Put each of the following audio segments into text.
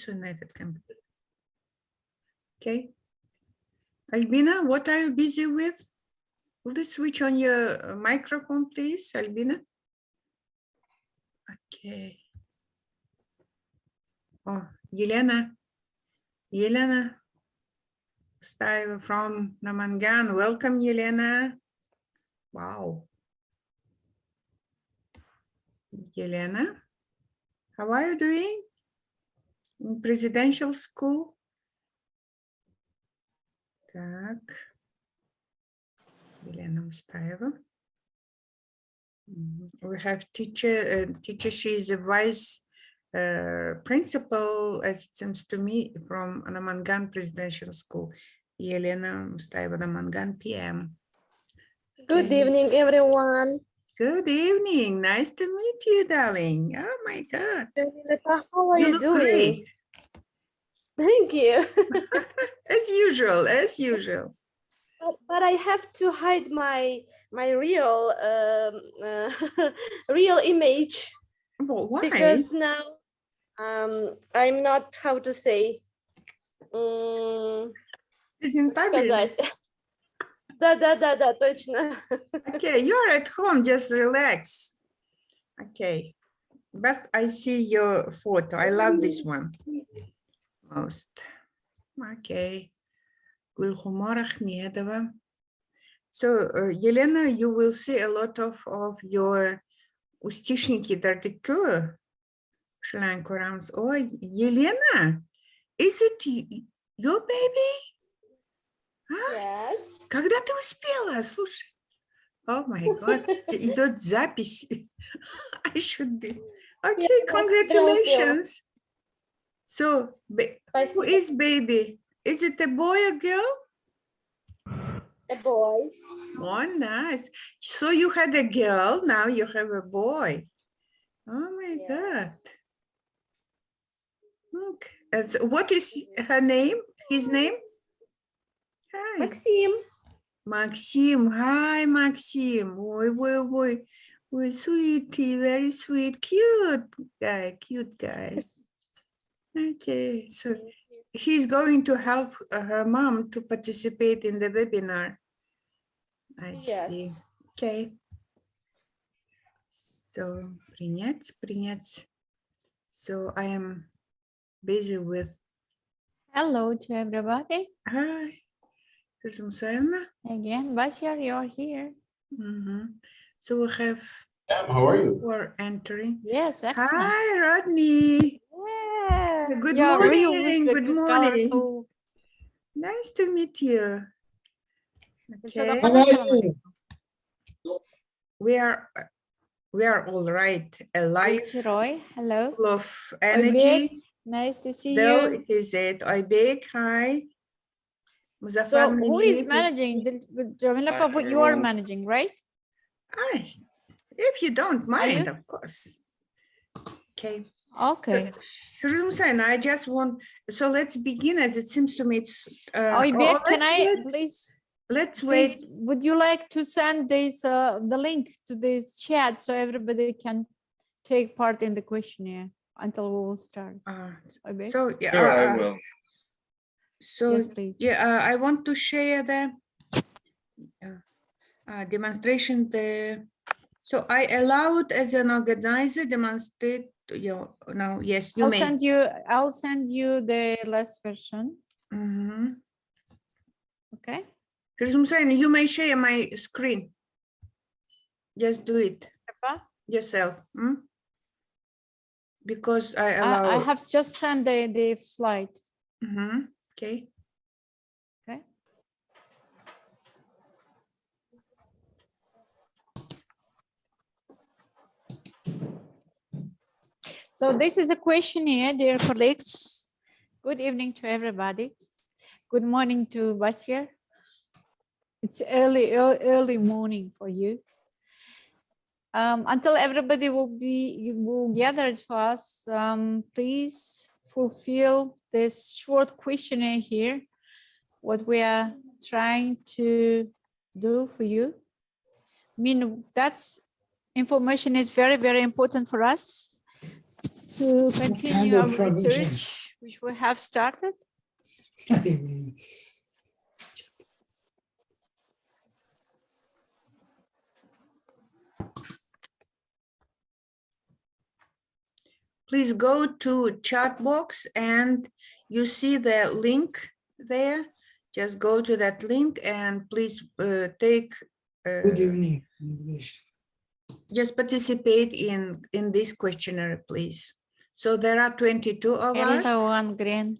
United Computer. Okay. Albina, what are you busy with? Will you switch on your microphone, please, Albina? Okay. Oh, Yelena Style from Namangan. Welcome, Yelena. Wow. Yelena, how are you doing in presidential school? Так. Елена Устаева. We have teacher, she is a vice principal, as it seems to me, from Namangan Presidential School. Елена Устаева, Namangan PM. Good evening, everyone. Good evening. Nice to meet you, darling. Oh my God. How are you doing? Great. Thank you. As usual, as usual. But I have to hide my real real image. Well, why? Because now I'm not, how to say, Презентабельный. Да, точно. Okay, you're at home, just relax. Okay, but I see your photo. I love this one most. Okay. Gulhumar Ahmedova. So, Елена, you will see a lot of your устишники d'articule. Oh, Елена, is it your baby? Huh? Yes. Когда ты успела? Слушай. Oh my God. Идет запись. I should be. Okay, congratulations. So, who is baby? Is it a boy or girl? A boy. Oh, nice. So you had a girl, now you have a boy. Oh my God. Okay. So what is her name? His name? Hi. Maxim. Maxim. Hi, Maxim. Oi, sweetie, very sweet, cute guy. Okay, so he's going to help her mom to participate in the webinar. I see. Okay. So, принять. So I am busy with. Hello to everybody. Hi. Again, Basia, you're here. So we have. How are you? We're entering. Yes, excellent. Hi, Rodney. Yeah. Good You're real morning. with Good morning. colorful. Nice to meet you. Okay. How are you? We are all right. Alive. Roy, hello. Full of energy. Nice to see Though you. it is it. Oybek, hi. So who is managing? Jamila, but you are managing, right? If you don't mind, of course. Okay. Okay. Hussein, I just want, so let's begin, as it seems to me it's Oybek, can I please? Let's wait. Please, would you like to send this the link to this chat so everybody can take part in the questionnaire until we will start? So yeah, sure, I will. So yes, please. Yeah, I want to share the demonstration. So I allowed as an organizer demonstrate. No, yes, you may. I'll send you the last version. Okay. You may share my screen. Just do it yourself. Because I allow. I have just sent the slide. Okay. Okay. So this is a questionnaire, dear colleagues. Good evening to everybody. Good morning to Basia. It's early morning for you. Until everybody will gather to us, please fulfill this short questionnaire here. What we are trying to do for you. I mean, that's information is very, very important for us to continue our research which we have started. Please go to chat box and you see the link there. Just go to that link and please take. Good evening, English. Just participate in this questionnaire, please. So there are 22 of us. Hello, Green.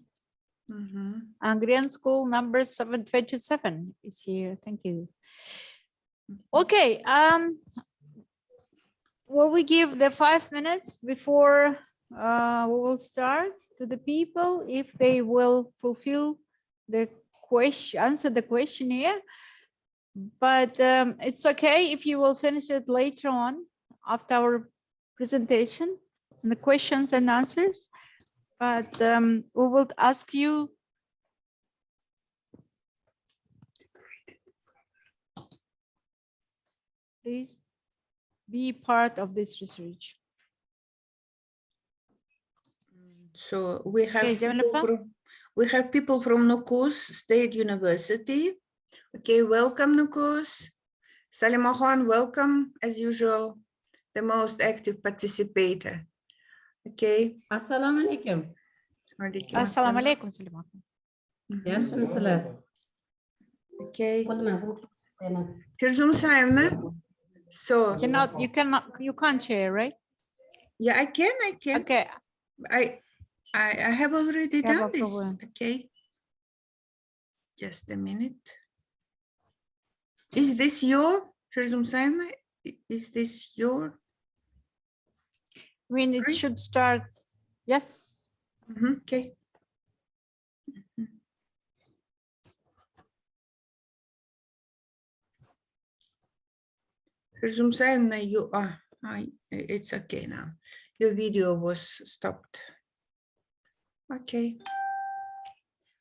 Mhm. Green School number 727 is here. Thank you. Okay. Will we give the 5 minutes before we will start to the people if they will fulfill the question, answer the questionnaire? But it's okay if you will finish it later on after our presentation, the questions and answers. But we will ask you please be part of this research. So we have Okay, people from Nukus State University. Okay, welcome Nukus. Salimahan, welcome as usual, the most active participator. Okay. Assalamu alaikum. Assalamu alaikum. Okay. Firzum Saimna. So You can't share, right? yeah, I can. Okay. I have already Have a done this. problem. Okay. Just a minute. Is this your Firzum Saimna? Is this your? I mean, it Screen? should start. Yes. Okay. Firzum Saimna, you are. It's okay now. Your video was stopped. Okay.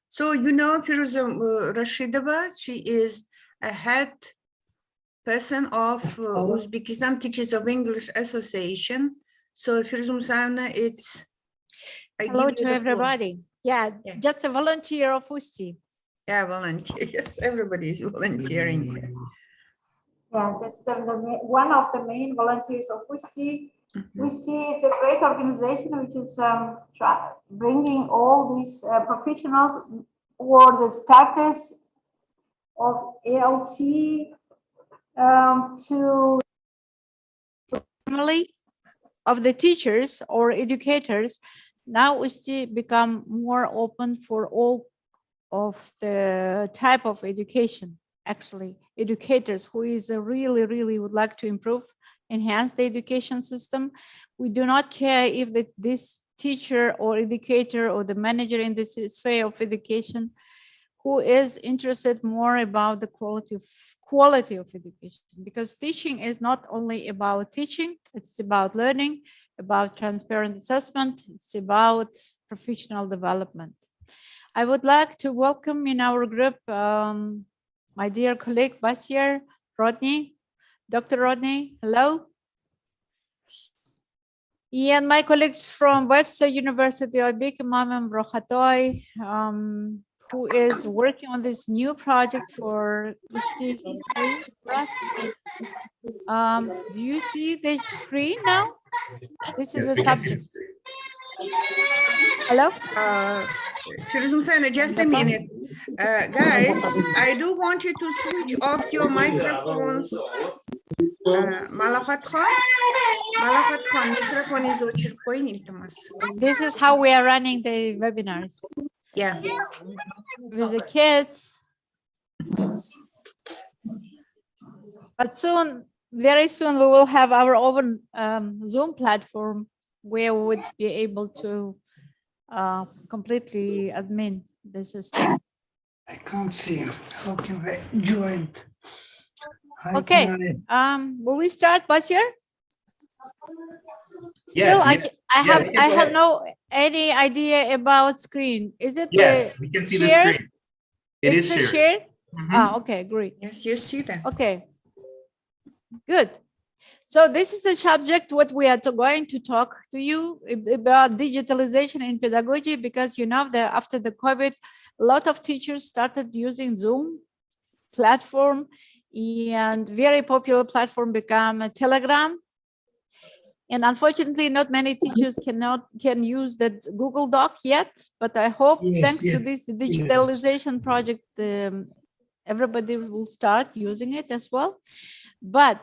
So you know Firzum Rashidova, she is a head person of Uzbekistan Teachers of English Association. So Firzum Saimna, it's Hello to everybody. Yeah, just a volunteer of UzTEA. Yeah, volunteer. Yes, everybody is volunteering. Yeah, that's one of the main volunteers of UzTEA. UzTEA is a great organization which is bringing all these professionals or the starters of ALT to Family of the teachers or educators. Now UzTEA become more open for all of the type of education. Actually, educators who is really would like to improve, enhance the education system. We do not care if this teacher or educator or the manager in this sphere of education who is interested more about the quality of education, because teaching is not only about teaching, it's about learning, about transparent assessment, it's about professional development. I would like to welcome in our group my dear colleague Basier Rodney. Dr. Rodney, hello. And my colleagues from Webster University, Oybek Imam Brokhatoy, who is working on this new project for UzTEA Plus. Do you see the screen now? This is a subject. Hello? Firzum Saimna, just a minute. Guys, I do want you to switch off your microphones. Malahat Khan, microphone is This is how we are running the webinars. Yeah. With the kids. But soon, very soon, we will have our own Zoom platform where we would be able to completely admin the system. I can't see. How can I join? Okay. Will we start, Basier? Yes, Still, I have no any idea about screen. Is it? Yes, we can see the shared? screen. It is It's shared. shared? Ah, okay, great. Yes, you see that. Okay, good. So this is a subject what we are going to talk to you about digitalization in pedagogy, because you know that after the COVID, a lot of teachers started using Zoom platform, and very popular platform become a Telegram. And unfortunately, not many teachers can use that Google Doc yet, but I hope Yes, thanks to yes, this digitalization project, everybody will start using it as well. But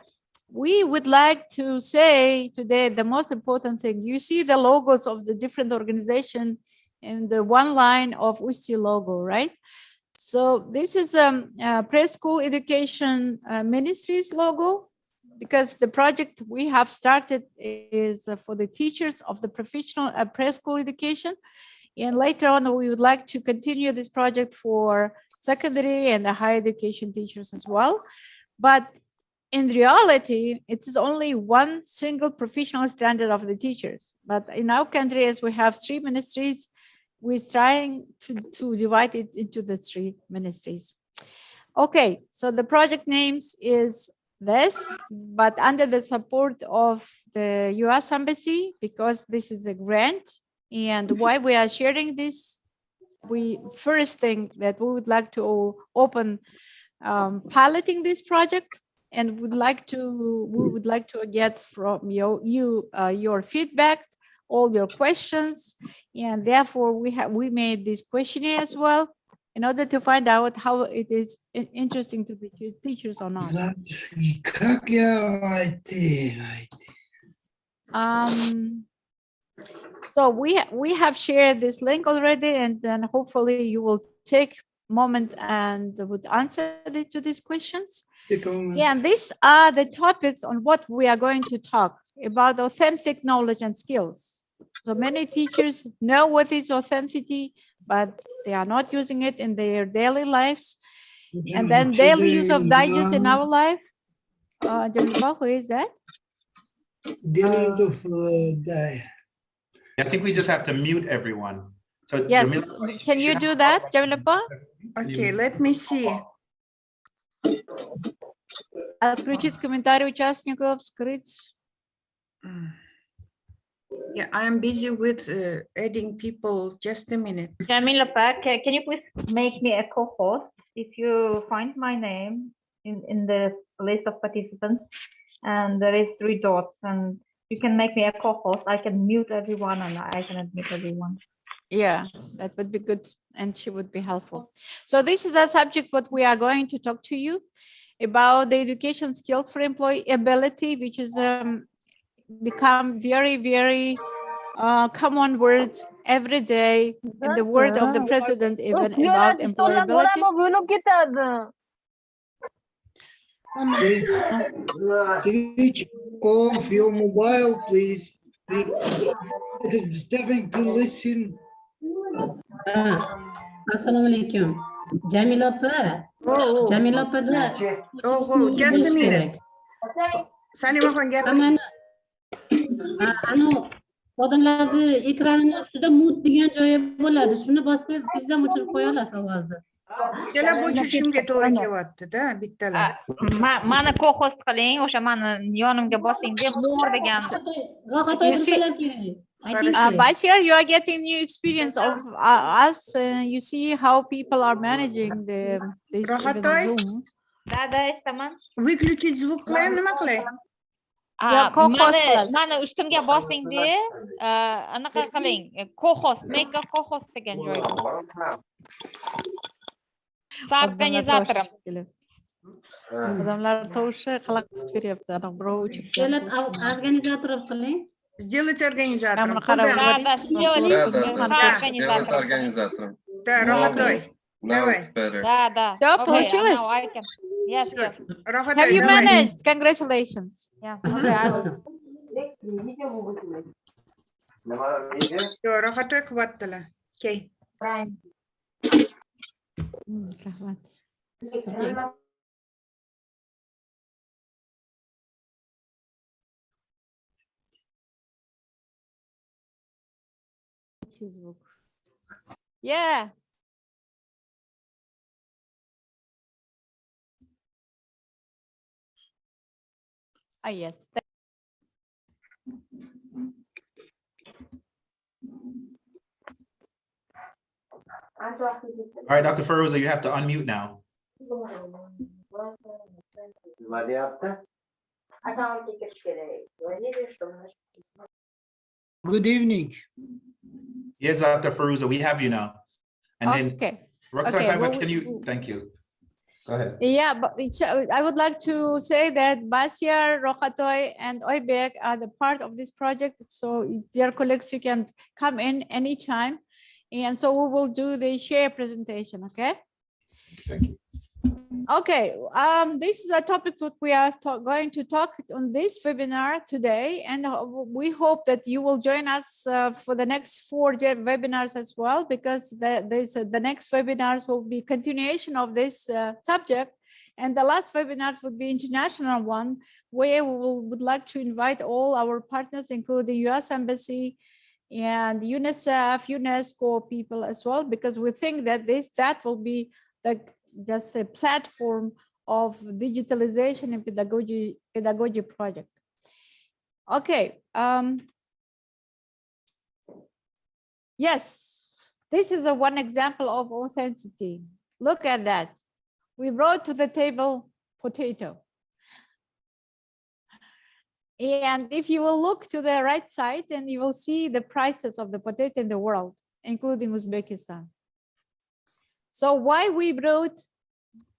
we would like to say today the most important thing. You see the logos of the different organizations in the one line of UzTEA logo, right? So this is a preschool education ministries logo, because the project we have started is for the teachers of the professional preschool education. And later on, we would like to continue this project for secondary and the higher education teachers as well. But in reality, it is only one single professional standard of the teachers. But in our country, as we have 3 ministries, we're trying to divide it into the 3 ministries. Okay, so the project names is this, but under the support of the US Embassy, because this is a grant. And why we are sharing this, we first think that we would like to open piloting this project, and we would like to get from your feedback, all your questions, and therefore we made this questionnaire as well, in order to find out how it is interesting to be teachers or not. Как я войти? So we have shared this link already, and then hopefully you will take a moment and would answer to these questions. Yeah, and these are the topics on what we are going to talk about: authentic knowledge and skills. So many teachers know what is authenticity, but they are not using it in their daily lives. And then daily use of digest in our life. Jamila, who is that? Daily use of I think we just have to mute everyone. So Yes, Jamila, can you do that, Jamila? Okay, let me see. Отключить комментарии участников, скрыть. Yeah, I am busy with adding people. Just a minute. Jamila, can you please make me a co-host if you find my name in the list of participants, and there is 3 dots, and you can make me a co-host. I can mute everyone and I can admit everyone. Yeah, that would be good, and she would be helpful. So this is a subject what we are going to talk to you about, the education skills for employability, which is become very, very common words every day in the word of the president, even about employability. Please switch off your mobile, please. It is disturbing to listen. Assalamu alaikum. Jamila apa? Oh, Jamila apa da? just a minute. Salima Fangat. Aman. Anu odamlarni ekranini ustida mute degan joyi bo'ladi. Shuni bossangiz biz ham o'chirib qo'ya olasiz ovozni. Ikkala bo'chishimga to'g'ri kelyapti-da, bittalar. Mani co-host qiling, o'sha mani yonimga bosing deb more degan. Rohat You see- o'tirsalar kerak. But here you are getting new experience of us. You see how people are managing this even Rohatoy? Zoom. Da, eshitaman. Выключить звук qilaymi, nima qilay? Co-host qilasiz. Mani ustimga bosing deb, anaqa qiling, co-host, make a co-host degan joy. Organizatorim. Odamlar tovushi xalaqit beryapti. Ana birov o'chib Kelat organizatorov qiling. Сделать организатором. Mana qarab Куда? говорит, Да, сделать Сделать организатором. Да, Rohatoy. Давай. Да. Всё, Okay, получилось? now I can. Yes. Rohatoy, Have you давай. managed? Congratulations. Yeah. Okay, I will. Всё, Rohatoy кваттала. Окей. Rahmat. Звук. Yeah. Yes. All right, Dr. Feruza, you have to unmute now. Good evening. Yes, Dr. Feruza, we have you now. And then, Okay. Dr. Okay, Taiba, well, can you, thank you. Go ahead. Yeah, but I would like to say that Basia, Rokatoy, and Oybek are the part of this project. So dear colleagues, you can come in anytime. And so we will do the share presentation, okay? Thank you. Okay, this is a topic that we are going to talk on this webinar today, and we hope that you will join us for the next 4 webinars as well, because the next webinars will be continuation of this subject, and the last webinars would be international one, where we would like to invite all our partners, including U.S. Embassy and UNICEF, UNESCO people as well, because we think that that will be just a platform of digitalization and pedagogy project. Okay. Yes, this is one example of authenticity. Look at that. We brought to the table potato. And if you will look to the right side, then you will see the prices of the potato in the world, including Uzbekistan. So why we brought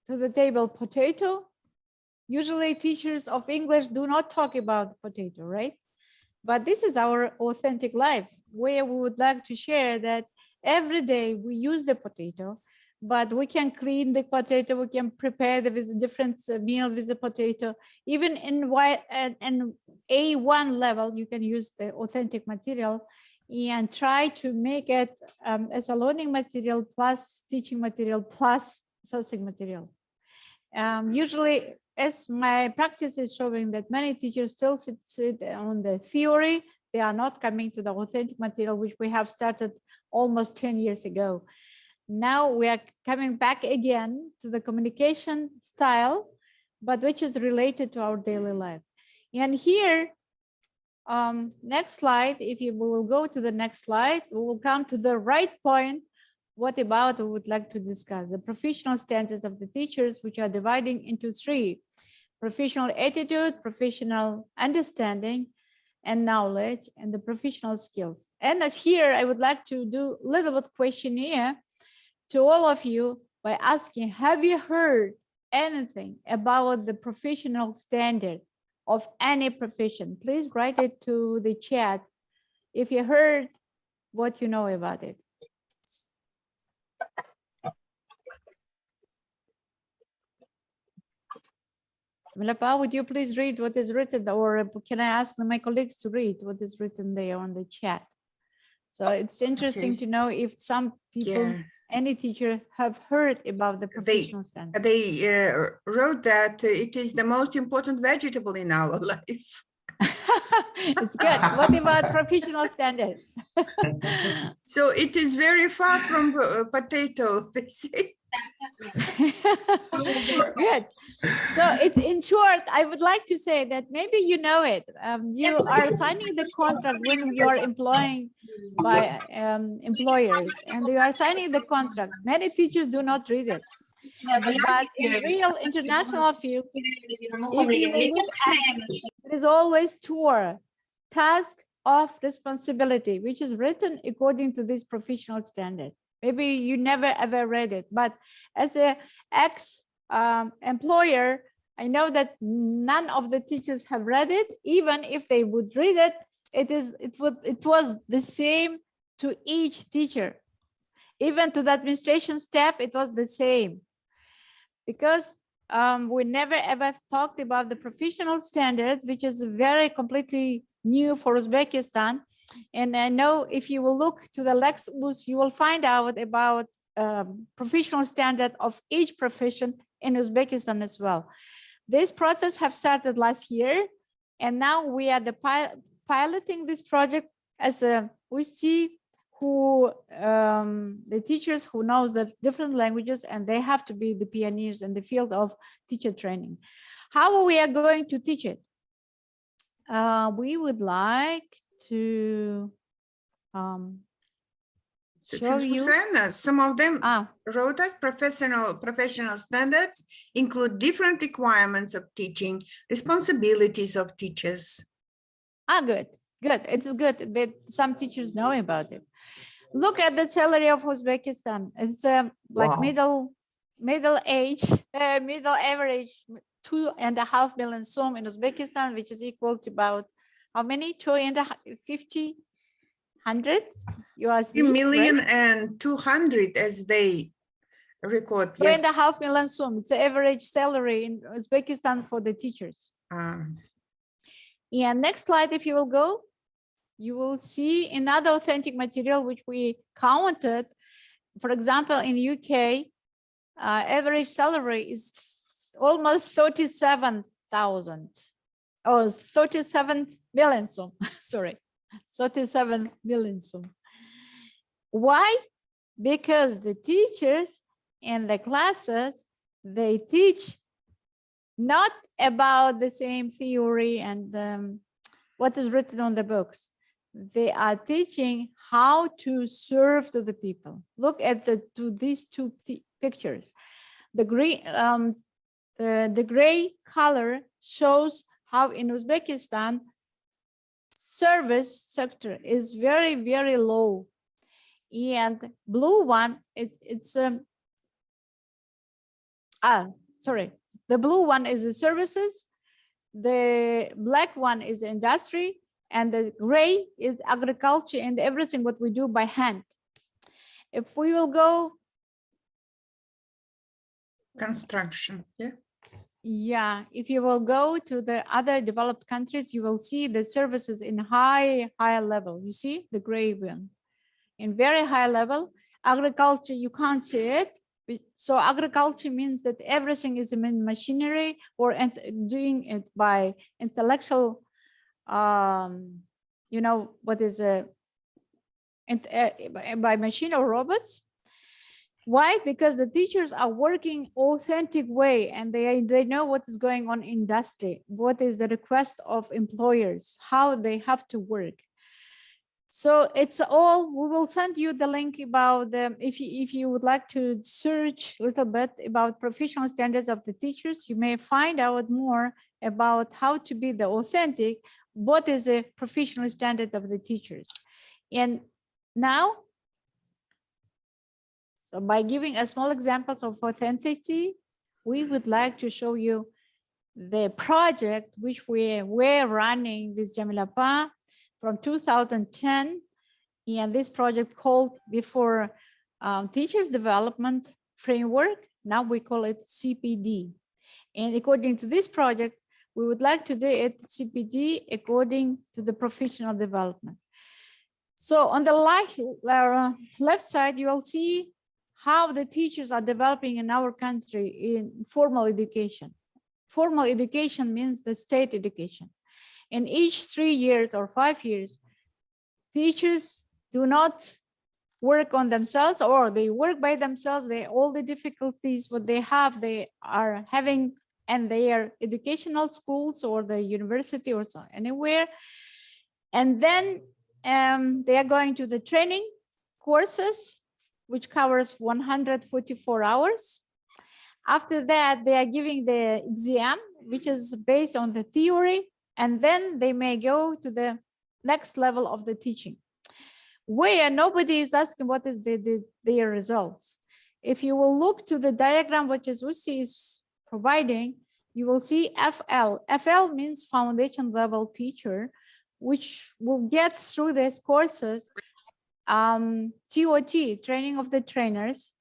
to the table potato? Usually teachers of English do not talk about potato, right? But this is our authentic life, where we would like to share that every day we use the potato, but we can clean the potato, we can prepare the different meal with the potato. Even in A1 level, you can use the authentic material and try to make it as a learning material plus teaching material plus sourcing material. Usually, as my practice is showing, that many teachers still sit on the theory. They are not coming to the authentic material, which we have started almost 10 years ago. Now we are coming back again to the communication style, but which is related to our daily life. And here, next slide, if we will go to the next slide, we will come to the right point. What about we would like to discuss? The professional standards of the teachers, which are dividing into 3: professional attitude, professional understanding and knowledge, and the professional skills. And here I would like to do a little bit questionnaire to all of you by asking, have you heard anything about the professional standard of any profession? Please write it to the chat if you heard what you know about it. Milapa, would you please read what is written, or can I ask my colleagues to read what is written there on the chat? So it's interesting to know if some people, any teacher, have heard about the professional standard. They wrote that it is the most important vegetable in our life. It's good. What about professional standards? So it is very far from potato, they say. Good. So in short, I would like to say that maybe you know it. You are signing the contract when you are employing by employers, and you are signing the contract. Many teachers do not read it. But in real international field, if you look at, there is always tour, task of responsibility, which is written according to this professional standard. Maybe you never ever read it, but as a ex-employer, I know that none of the teachers have read it. Even if they would read it, it was the same to each teacher. Even to the administration staff, it was the same. Because we never ever talked about the professional standards, which is very completely new for Uzbekistan. And I know if you will look to the Lexbus, you will find out about professional standard of each profession in Uzbekistan as well. This process have started last year, and now we are piloting this project as a UzTEA, who the teachers who knows the different languages, and they have to be the pioneers in the field of teacher training. How we are going to teach it? We would like to show you. Susanna, some of them Ah, wrote us professional standards include different requirements of teaching, responsibilities of teachers. good. It is good that some teachers know about it. Look at the salary of Uzbekistan. It's like Wow. middle average 2.5 million som in Uzbekistan, which is equal to about how many? 250 USD. 3,200,000 as they record. Yes. 2.5 million som. It's the average salary in Uzbekistan for the teachers. Yeah, next slide, if you will go, you will see another authentic material which we counted. For example, in UK, average salary is almost 37,000. Oh, 37 million som. Sorry, 37 million som. Why? Because the teachers in the classes, they teach not about the same theory and what is written on the books. They are teaching how to serve to the people. Look at these two pictures. The green, the gray color shows how in Uzbekistan service sector is very, very low, and blue one sorry, the blue one is the services, the black one is industry, and the gray is agriculture and everything what we do by hand. If we will go Construction, yeah. Yeah, if you will go to the other developed countries, you will see the services in high level. You see the gray one in very high level. Agriculture, you can't see it. So agriculture means that everything is in machinery or doing it by intellectual, you know, what is by machine or robots. Why? Because the teachers are working authentic way and they know what is going on in industry, what is the request of employers, how they have to work. So it's all, we will send you the link about if you would like to search a little bit about professional standards of the teachers, you may find out more about how to be the authentic, what is a professional standard of the teachers. And now, so by giving a small examples of authenticity, we would like to show you the project which we were running with Jamilapa from 2010. And this project called before Teachers Development Framework. Now we call it CPD. And according to this project, we would like to do it CPD according to the professional development. So on the left side, you will see how the teachers are developing in our country in formal education. Formal education means the state education. In each 3 years or 5 years, teachers do not work on themselves, or they work by themselves. All the difficulties what they have, they are having in their educational schools or the university or so anywhere. And then they are going to the training courses, which covers 144 hours. After that, they are giving the exam, which is based on the theory, and then they may go to the next level of the teaching, where nobody is asking what is their results. If you will look to the diagram, which is UzTEA is providing, you will see FL. FL means foundation level teacher, which will get through these courses TOT, training of the trainers,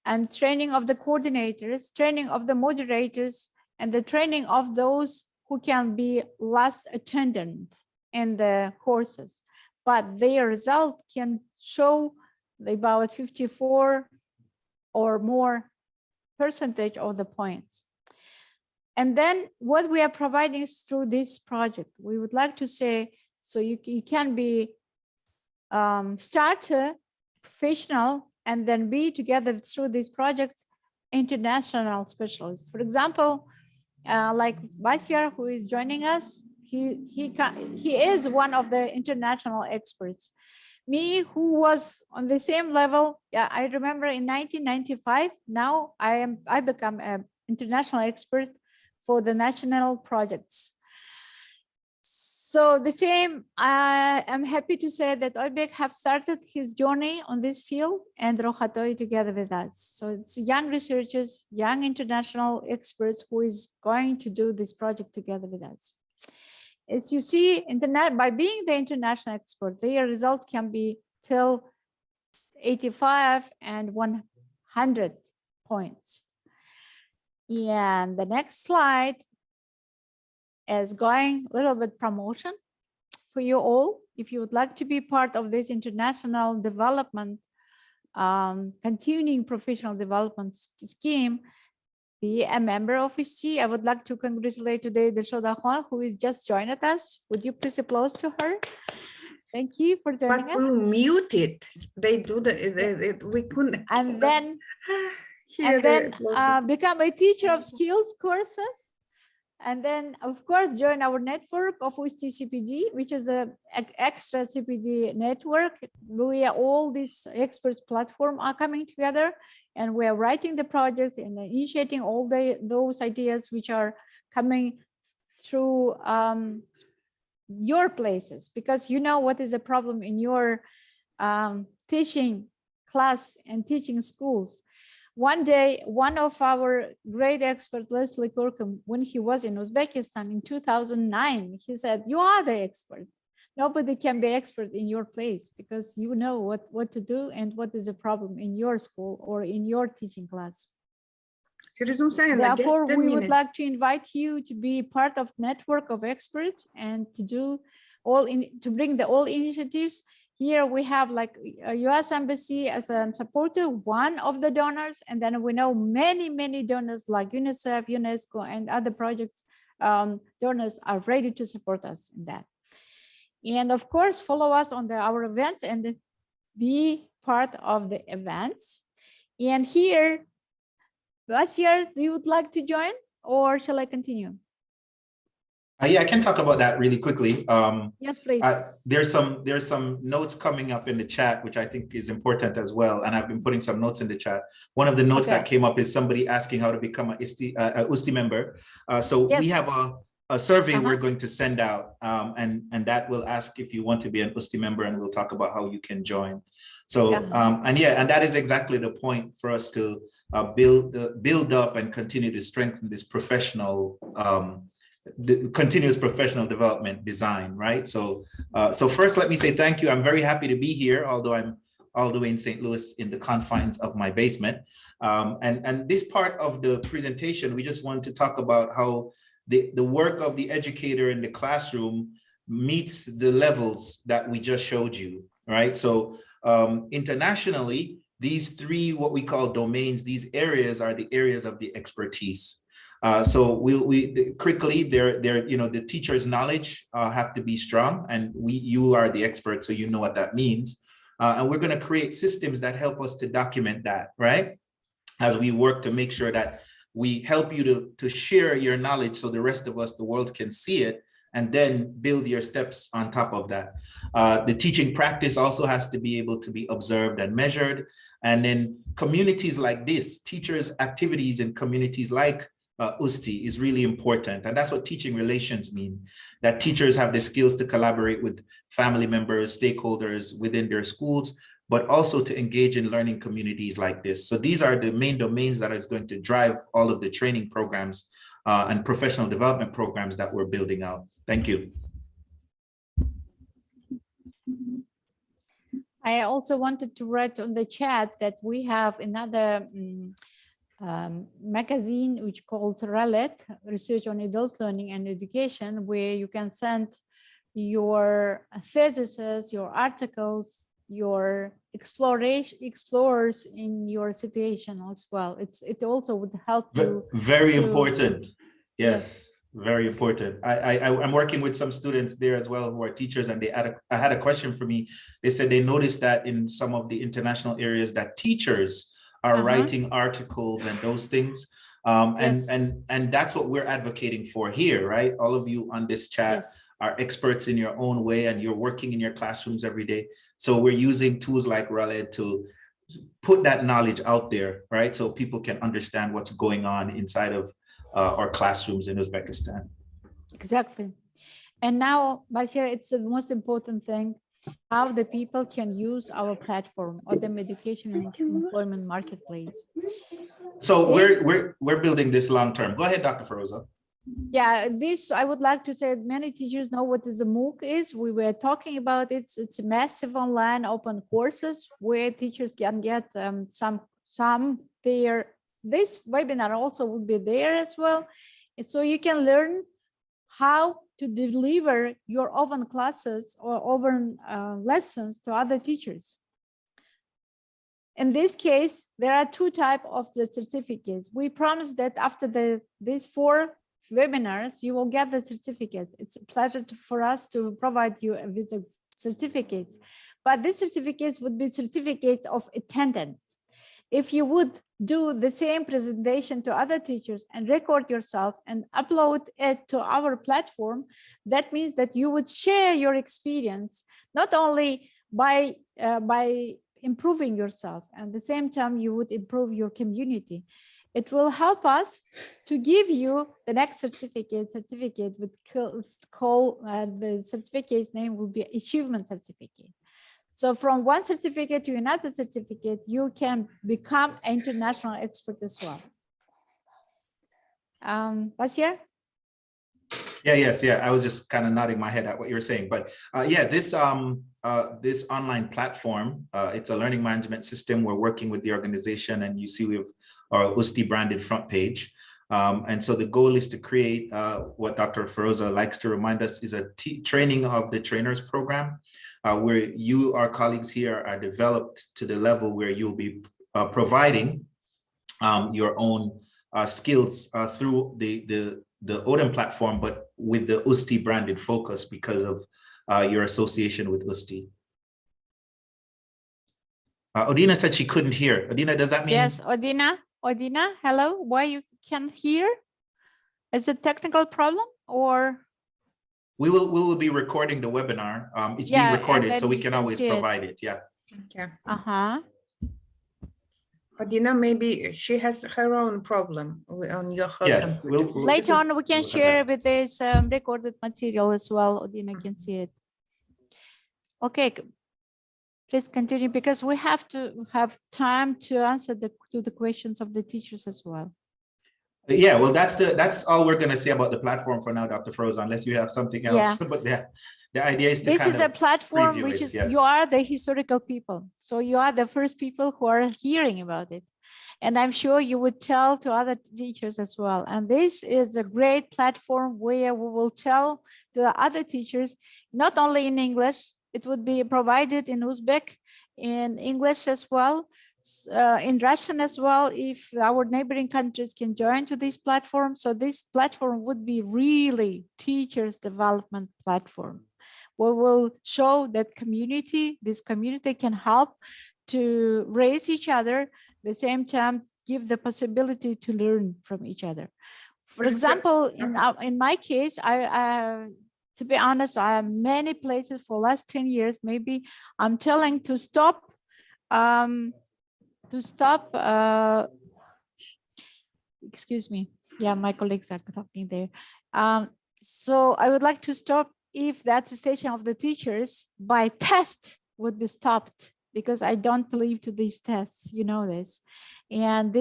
and training of the coordinators, training of the moderators, and the training of those who can be last attendant in the courses. But their result can show about 54 or more percentage of the points. And then what we are providing through this project, we would like to say, so you can be starter, professional, and then be together through these projects, international specialists. For example, like Basyar, who is joining us, he is one of the international experts. Me, who was on the same level, yeah, I remember in 1995. Now I become an international expert for the national projects. So the same, I am happy to say that Oybek have started his journey on this field and Rohatoy together with us. So it's young researchers, young international experts who is going to do this project together with us. As you see, by being the international expert, their results can be till 85 and 100 points. And the next slide is going a little bit promotion for you all. If you would like to be part of this international development, continuing professional development scheme, be a member of UzTEA. I would like to congratulate today the Shoda, who is just joined us. Would you please applause to her? Thank you for joining But us. we'll mute it. They do we couldn't. And then, become a teacher of skills courses. And then, of course, join our network of UzTEA CPD, which is an extra CPD network where all these experts platform are coming together, and we are writing the projects and initiating all those ideas which are coming through your places, because you know what is a problem in your teaching class and teaching schools. One day, one of our great expert, Leslie Korkum, when he was in Uzbekistan in 2009, he said, you are the expert. Nobody can be expert in your place because you know what to do and what is a problem in your school or in your teaching class. Therefore, we would like to invite you to be part of network of experts and to do to bring the all initiatives. Here we have like a US Embassy as a supporter, one of the donors, and then we know many donors like UNICEF, UNESCO, and other projects donors are ready to support us in that. And of course, follow us on our events and be part of the events. And here, Vasir, do you would like to join or shall I continue? Yeah, I can talk about that really quickly. Yes, please. There's some notes coming up in the chat, which I think is important as well. And I've been putting some notes in the chat. One of the notes that came up is somebody asking how to become a UzTEA member. So we have a survey we're going to send out, and that will ask if you want to be an UzTEA member, and we'll talk about how you can join. So and that is exactly the point for us to build up and continue to strengthen this professional the continuous professional development design, right? So so first, let me say thank you. I'm very happy to be here, although I'm all the way in St. Louis in the confines of my basement. And this part of the presentation, we just want to talk about how the work of the educator in the classroom meets the levels that we just showed you, right? So internationally, these three, what we call domains, these areas are the areas of the expertise. So we quickly, the teacher's knowledge have to be strong, and you are the expert, so you know what that means. And we're going to create systems that help us to document that, right? As we work to make sure that we help you to share your knowledge so the rest of us, the world, can see it, and then build your steps on top of that. The teaching practice also has to be able to be observed and measured. And then communities like this, teachers' activities in communities like UzTEA is really important. And that's what teaching relations mean, that teachers have the skills to collaborate with family members, stakeholders within their schools, but also to engage in learning communities like this. So these are the main domains that is going to drive all of the training programs and professional development programs that we're building out. Thank you. I also wanted to write on the chat that we have another magazine which called RALET, Research on Adult Learning and Education, where you can send your theses, your articles, your explorers in your situation as well. It also would help you. Very important. Yes, very important. I'm working with some students there as well who are teachers, and I had a question for me. They said they noticed that in some of the international areas that teachers are writing articles and those things. And that's what we're advocating for here, right? All of you on this chat are experts in your own way, and you're working in your classrooms every day. So we're using tools like Raled to put that knowledge out there, right? So people can understand what's going on inside of our classrooms in Uzbekistan. Exactly. And now, Bashir, it's the most important thing, how the people can use our platform or the education and employment marketplace. So we're building this long term. Go ahead, Dr. Feroza. Yeah, this I would like to say many teachers know what is a MOOC is. We were talking about it. It's a massive online open courses where teachers can get some there. This webinar also will be there as well. So you can learn how to deliver your own classes or own lessons to other teachers. In this case, there are two types of the certificates. We promise that after these 4 webinars, you will get the certificate. It's a pleasure for us to provide you with the certificates. But these certificates would be certificates of attendance. If you would do the same presentation to other teachers and record yourself and upload it to our platform, that means that you would share your experience, not only by improving yourself, and at the same time, you would improve your community. It will help us to give you the next certificate with the certificate's name will be achievement certificate. So from one certificate to another certificate, you can become an international expert as well. Bashir? Yeah. I was just kind of nodding my head at what you were saying, but yeah, this online platform, it's a learning management system. We're working with the organization, and you see we have our UzTEA branded front page. And so the goal is to create what Dr. Feroza likes to remind us is a training of the trainers program, where you, our colleagues here, are developed to the level where you'll be providing your own skills through the Odin platform, but with the UzTEA branded focus because of your association with UzTEA. Odina said she couldn't hear. Odina, does that mean? Yes, Odina, hello. Why you can't hear? Is it a technical problem or? We will be recording the webinar. It's being recorded, so we can always provide it. Yeah. Okay. Odina, maybe she has her own problem on your Yes. Later on, we can share with this recorded material as well. Odina can see it. Okay. Please continue, because we have to have time to answer the questions of the teachers as well. Yeah, well, that's all we're going to say about the platform for now, Dr. Feroza, unless you have something else. Yeah. But the idea is to this is a platform which is, you are the historical people. So you are the first people who are hearing about it. And I'm sure you would tell to other teachers as well. And this is a great platform where we will tell to the other teachers, not only in English, it would be provided in Uzbek, in English as well, in Russian as well, if our neighboring countries can join to this platform. So this platform would be really teachers development platform. We will show that this community can help to raise each other, at the same time give the possibility to learn from each other. For example, in my case, to be honest, I have many places for last 10 years, maybe I'm telling to stop, excuse me. Yeah, my colleagues are talking there. So I would like to stop if that station of the teachers by test would be stopped, because I don't believe to these tests, you know this. And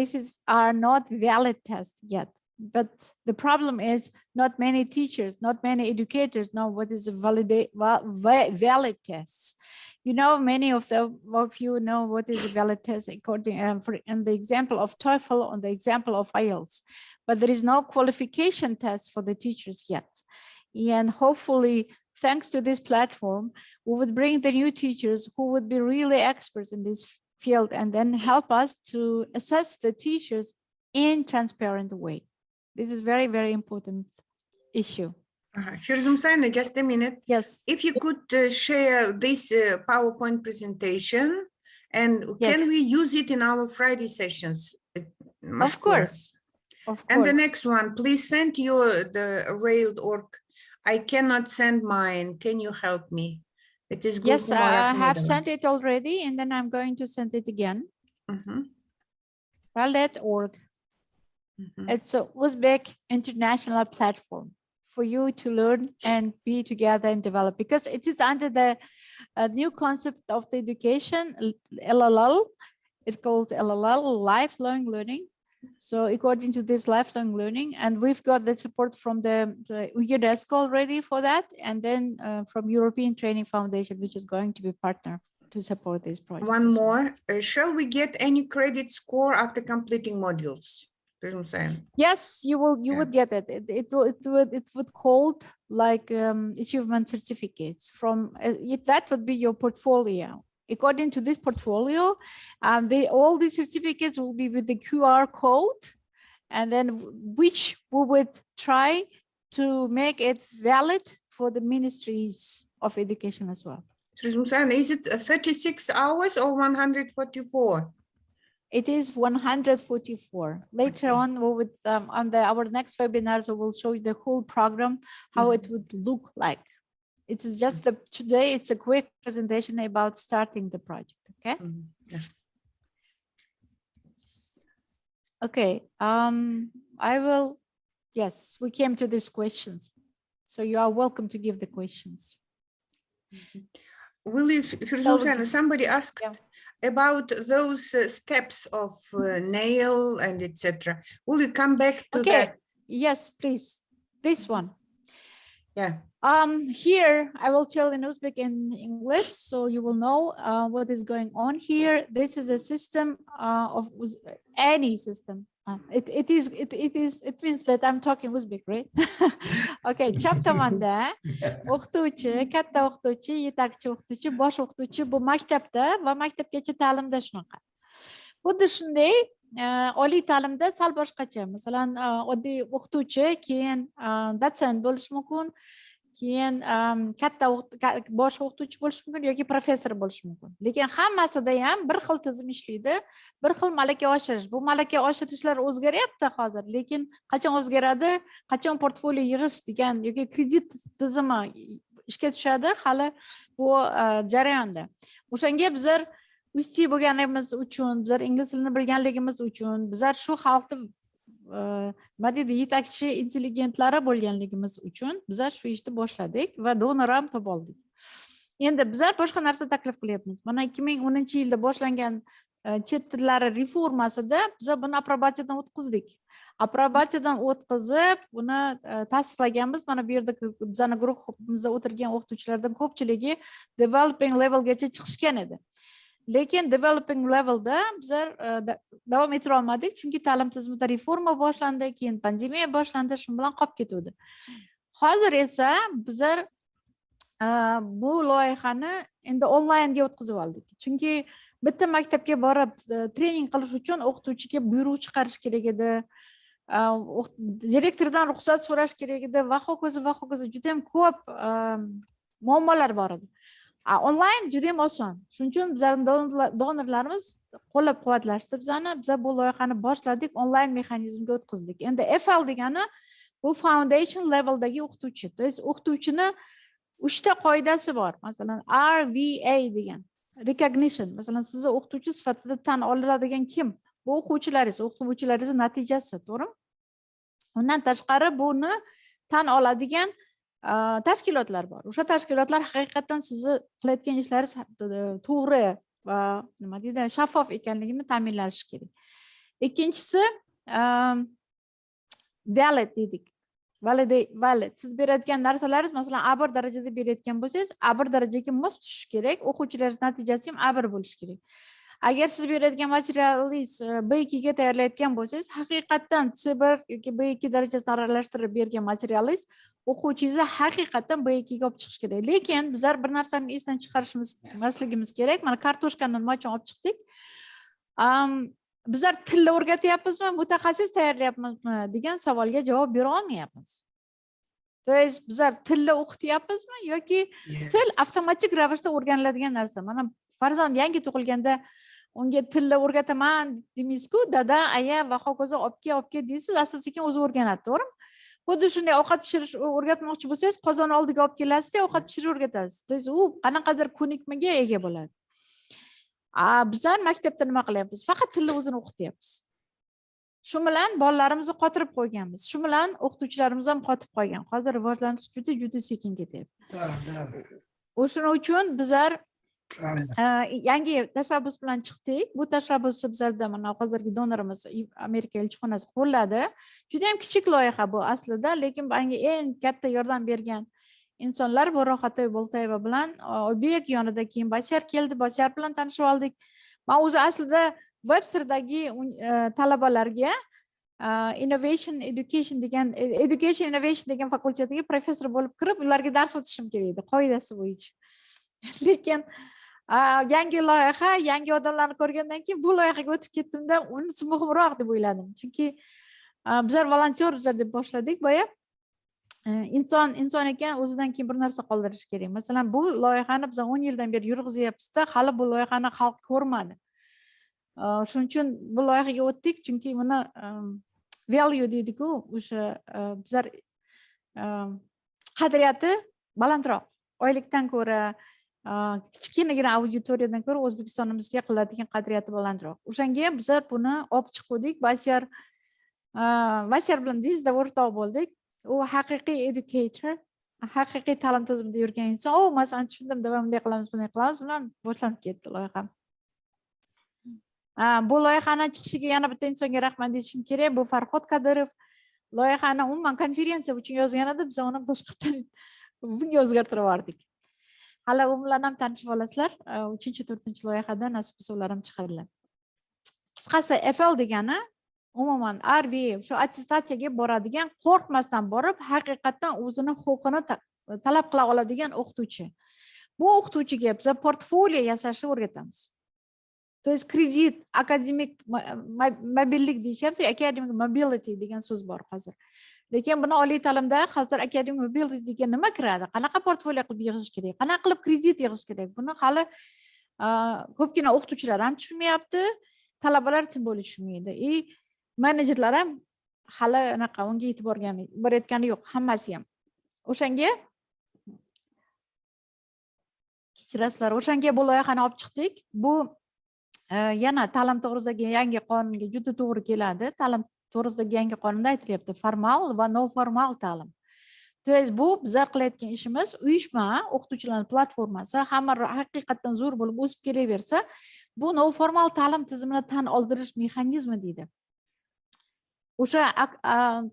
are not valid tests yet. But the problem is not many teachers, not many educators know what is a valid tests. You know, many of you know what is a valid test according in the example of TOEFL, on the example of IELTS, but there is no qualification test for the teachers yet. And hopefully, thanks to this platform, we would bring the new teachers who would be really experts in this field, and then help us to assess the teachers in transparent way. This is very, very important issue. Firzum, just a minute. Yes. If you could share this PowerPoint presentation, and can we use it in our Friday sessions? Of course. And the next one, please send the Railed org. I cannot send mine. Can you help me? It is Yes, Gulkum or I have Ahmedova. sent it already, and then I'm going to send it again. Rallet.org. It's a Uzbek international platform for you to learn and be together and develop, because it is under the new concept of the education, LLL. It's called LLL, lifelong learning. So according to this lifelong learning, and we've got the support from the UNESCO already for that, and then from European Training Foundation, which is going to be partner to support this project. One more, shall we get any credit score after completing modules? Yes, you will. You would get it. It would called like achievement certificates from that would be your portfolio. According to this portfolio, all these certificates will be with the QR code, and then which we would try to make it valid for the ministries of education as well. Is it 36 hours or 144? It is 144. Later on, we would on our next webinars, we will show you the whole program, how it would look like. It is just today. It's a quick presentation about starting the project. Okay. Okay. I will. Yes, we came to these questions, so you are welcome to give the questions. Will you, somebody asked about those steps of nail and etc. Will you come back to that? Yes, please. This one. Yeah. Here I will tell in Uzbek and English, so you will know what is going on here. This is a system of any system. It means that I'm talking Uzbek, right? Okay, chapter 1-da o'qituvchi, katta o'qituvchi, yetakchi o'qituvchi, bosh o'qituvchi bu maktabda va maktabgacha ta'limda shunaqa. Xuddi shunday oliy ta'limda sal boshqacha. Masalan, oddiy o'qituvchi keyin dotsent bo'lishi mumkin, keyin katta bosh o'qituvchi bo'lishi mumkin yoki professor bo'lishi mumkin. Lekin hammasida ham bir xil tizim ishlaydi, bir xil malaka oshirish. Bu malaka oshirishlar o'zgaryapti hozir, lekin qachon o'zgaradi, qachon portfolio yig'ish degan yoki kredit tizimi ishga tushadi, hali bu jarayonda. O'shanga bizlar UzTEA bo'lganligimiz uchun, bizlar ingliz tilini bilganligimiz uchun, bizlar shu xalqni nima deydi, yetakchi intelligentlari bo'lganligimiz uchun bizlar shu ishni boshladik va donor ham topib oldik. Endi bizlar boshqa narsa taklif qilyapmiz. Mana 2010-yilda boshlangan chet tillari reformasida bizlar buni aprobatsiyadan o'tkazdik. Aprobatsiyadan o'tkazib, buni tasdiqlaganmiz. Mana bu yerda bizning guruhimizda o'tirgan o'qituvchilardan ko'pchiligi developing levelgacha chiqishgan edi. Lekin developing levelda bizlar davom etira olmadik, chunki ta'lim tizimida reforma boshlandi, keyin pandemiya boshlandi, shu bilan qolib ketdi. Hozir esa bizlar bu loyihani endi onlaynga o'tkazib oldik. Chunki bitta maktabga borib trening qilish uchun o'qituvchiga buyruq chiqarish kerak edi. Direktordan ruxsat so'rash kerak edi va hokazo juda ham ko'p muammolar bor edi. Onlayn juda ham oson. Shuning uchun bizning donorlarimiz qo'llab-quvvatlashdi bizani. Biz bu loyihani boshladik, onlayn mexanizmga o'tkazdik. Endi FL degani bu foundation leveldagi o'qituvchi. To есть o'qituvchini 3 ta qoidasi bor. Masalan, RVA degan recognition. Masalan, sizni o'qituvchi sifatida tan oladigan kim? Bu o'quvchilaringiz natijasi, to'g'rimi? Undan tashqari buni tan oladigan tashkilotlar bor. O'sha tashkilotlar haqiqatan sizni qilayotgan ishlaringiz to'g'ri va nima deydi, shaffof ekanligini ta'minlash kerak. Ikkinchisi valid dedik. Valid. Siz berayotgan narsalaringiz, masalan, A1 darajada berayotgan bo'lsangiz, A1 darajaga mos tushishi kerak. O'quvchilaringiz natijasi ham A1 bo'lishi kerak. Agar siz berayotgan materialingiz B2 ga tayyorlayotgan bo'lsangiz, haqiqatan C1 yoki B2 darajasini aralashtirib bergan materialingiz o'quvchingizni haqiqatan B2 ga olib chiqish kerak. Lekin bizlar bir narsani esdan chiqarishimiz kerak. Mana kartoshkani nima uchun olib chiqdik? Bizlar tilni o'rgatyapmizmi, mutaxassis tayyorlayapmizmi degan savolga javob bera olmayapmiz. To есть bizlar tilni o'qityapmizmi yoki til avtomatik ravishda o'rganiladigan narsa. Mana farzand yangi tug'ilganda unga tilni o'rgataman demaysiz-ku, dada, aya va hokazo olib kel deysiz, asta-sekin o'zi o'rganadi, to'g'rimi? xuddi shunday ovqat pishirish o'rgatmoqchi bo'lsangiz, qozonni oldiga olib kelasizda, ovqat pishirib o'rgatasiz. To есть u qanaqadir ko'nikmaga ega bo'ladi. Bizlar maktabda nima qilyapmiz? Faqat tilni o'zini o'qityapmiz. Shu bilan bolalarimizni qotirib qo'yganmiz. Shu bilan o'qituvchilarimiz ham qotib qolgan. Hozir rivojlanish juda sekin ketyapti. O'shuning uchun bizlar yangi tashabbus bilan chiqdik. Bu tashabbusni bizlarda mana hozirgi donorimiz Amerika elchixonasi qo'lladi. Juda ham kichik loyiha bu aslida, lekin bunga eng katta yordam bergan insonlar bu Rohatay Boltayeva bilan Oybek yonida keyin Bachar keldi, Bachar bilan tanishib oldik. Men o'zi aslida Websterdagi talabalarga Education Innovation degan fakultetiga professor bo'lib kirib, ularga dars o'tishim kerak edi, qoidasi bo'yicha. Lekin yangi loyiha, yangi odamlarni ko'rgandan keyin bu loyihaga o'tib ketdimda, unisi muhimroq deb o'yladim. Chunki bizlar volontyorlar deb boshladik boya. Inson ekan, o'zidan keyin bir narsa qoldirish kerak. Masalan, bu loyihani biz 10 yildan beri yurg'izyapmiz-da, hali bu loyihani xalq ko'rmadi. Shuning uchun bu loyihaga o'tdik, chunki buni value deydi-ku, o'sha bizlar qadriyati balandroq. Oylikdan ko'ra, kichkinagina auditoriyadan ko'ra O'zbekistonimizga qiladigan qadriyati balandroq. O'shanga bizlar buni olib chiqdik. Bashar bilan dizda o'rtoq bo'ldik. U haqiqiy educator, haqiqiy ta'lim tizimida yurgan inson. Masalan, tushundim, bunday qilamiz bilan boshlanib ketdi loyiha. Bu loyihani chiqishiga yana bitta insonga rahmat deyishim kerak. Bu Farhod Qadirov loyihani umuman konferensiya uchun yozgan edi, biz uni boshqadan bunga o'zgartirib yubordik. Hali u bilan ham tanishib olasizlar. 3-4 loyihada nasib bo'lsa ular ham chiqadilar. Qisqasi FL degani umuman RB shu attestatsiyaga boradigan, qo'rqmasdan borib, haqiqatan o'zini huquqini talab qila oladigan o'qituvchi. Bu o'qituvchiga biz portfolio yasashni o'rgatamiz. To есть kredit, akademik mobillik deyishyapti, academic mobility degan so'z bor hozir. Lekin buni oliy ta'limda hozir academic mobility degan nima kiradi? Qanaqa portfolio qilib yig'ish kerak? Qanaqa qilib kredit yig'ish kerak? Buni hali ko'pgina o'qituvchilar ham tushunmayapti, talabalar tim bo'lib tushunmaydi. Menejerlar ham hali anaqa unga e'tibor berayotgani yo'q, hammasi ham. O'shanga kechirasizlar, o'shanga bu loyihani olib chiqdik. Bu yana ta'lim to'g'risidagi yangi qonunga juda to'g'ri keladi. Ta'lim to'g'risidagi yangi qonunda aytilyapti formal va noformal ta'lim. To есть bu bizlar qilayotgan ishimiz uyushma, o'qituvchilar platformasi, hamma haqiqatan zo'r bo'lib o'sib kelaversa, bu noformal ta'lim tizimini tan oldirish mexanizmi deydi. O'sha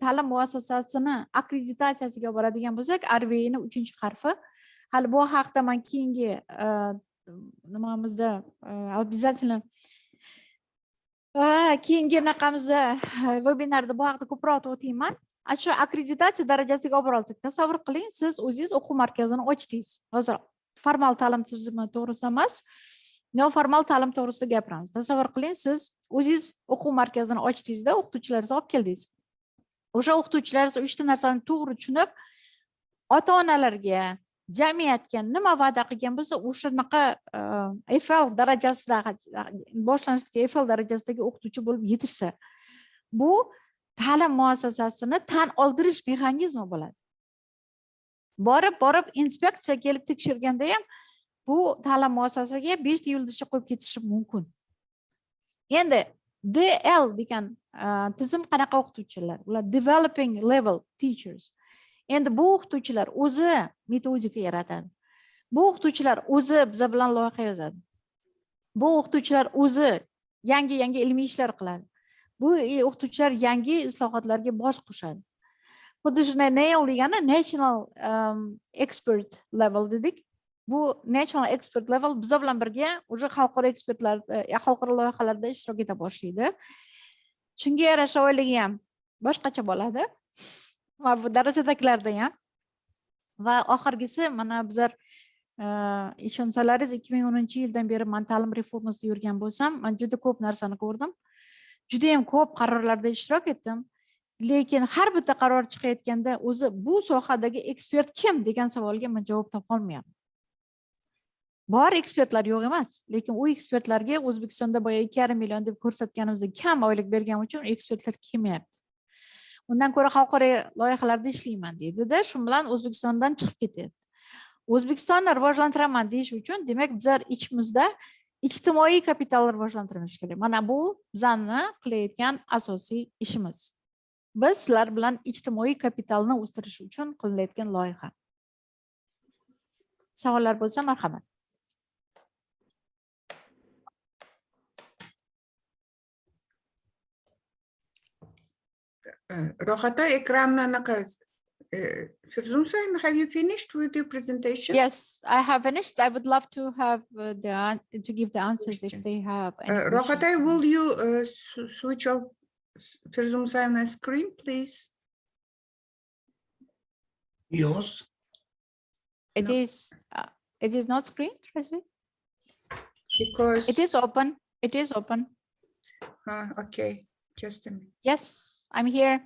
ta'lim muassasasini akkreditatsiyasiga boradigan bo'lsak, RV'ni 3-harfi. Hali bu haqda men keyingi nimamizda обязательно keyingi naqamizda webinarda bu haqda ko'proq o'tayman. Shu akkreditatsiya darajasiga olib bordik. Tasavvur qiling, siz o'zingiz o'quv markazini ochdingiz. Hozir formal ta'lim tizimi to'g'risida emas, noformal ta'lim to'g'risida gapiramiz. Tasavvur qiling, siz o'zingiz o'quv markazini ochdingizda, o'qituvchilaringizni olib keldingiz. O'sha o'qituvchilaringiz 3 ta narsani to'g'ri tushunib, ota-onalarga, jamiyatga nima va'da qilgan bo'lsa, o'shanaqa FL darajasida, boshlanishdagi FL darajasidagi o'qituvchi bo'lib yetishsa, bu ta'lim muassasasini tan oldirish mexanizmi bo'ladi. Borib inspeksiya kelib tekshirganda ham bu ta'lim muassasasiga 5 yulduzcha qo'yib ketishi mumkin. Endi DL degan tizim qanaqa o'qituvchilar? Ular developing level teachers. Endi bu o'qituvchilar o'zi metodika yaratadi. Bu o'qituvchilar o'zi biz bilan loyiha yozadi. Bu o'qituvchilar o'zi yangi ilmiy ishlar qiladi. Bu o'qituvchilar yangi islohotlarga bosh qo'shadi. Xuddi shunday NAIL degani National Expert Level dedik. Bu National Expert Level biz bilan birga o'sha xalqaro ekspertlar, xalqaro loyihalarda ishtirok eta boshlaydi. Chunki yarasha oyligi ham boshqacha bo'ladi. Va bu darajadagilarda ham. Va oxirgisi mana bizlar ishonsalaringiz 2010-yildan beri men ta'lim reformasida yurgan bo'lsam, men juda ko'p narsani ko'rdim. Juda ham ko'p qarorlarda ishtirok etdim. Lekin har bitta qaror chiqayotganda o'zi bu sohadagi ekspert kim degan savolga men javob topa olmayapman. Bor ekspertlar yo'q emas, lekin u ekspertlarga O'zbekistonda boya 2,5 million deb ko'rsatganimizda kam oylik bergan uchun ekspertlar kelmayapti. Undan ko'ra xalqaro loyihalarda ishlayman deydi-da, shu bilan O'zbekistondan chiqib ketadi. O'zbekistonni rivojlantiraman deyish uchun, demak, bizlar ichimizda ijtimoiy kapitalni rivojlantirishimiz kerak. Mana bu bizlarni qilayotgan asosiy ishimiz. Biz sizlar bilan ijtimoiy kapitalni o'stirish uchun qilayotgan loyiha. Savollar bo'lsa, marhamat. Rohata, ekranni anaqa Firzum Sain, have you finished with your presentation? Yes, I have finished. I would love to have to give the answers if they have any Rohata, questions. will you switch off Firzum Sain's screen, please? Yes. It is not screened, Rajvi? Because It is open. It is open. okay, just a minute. Yes, I'm here.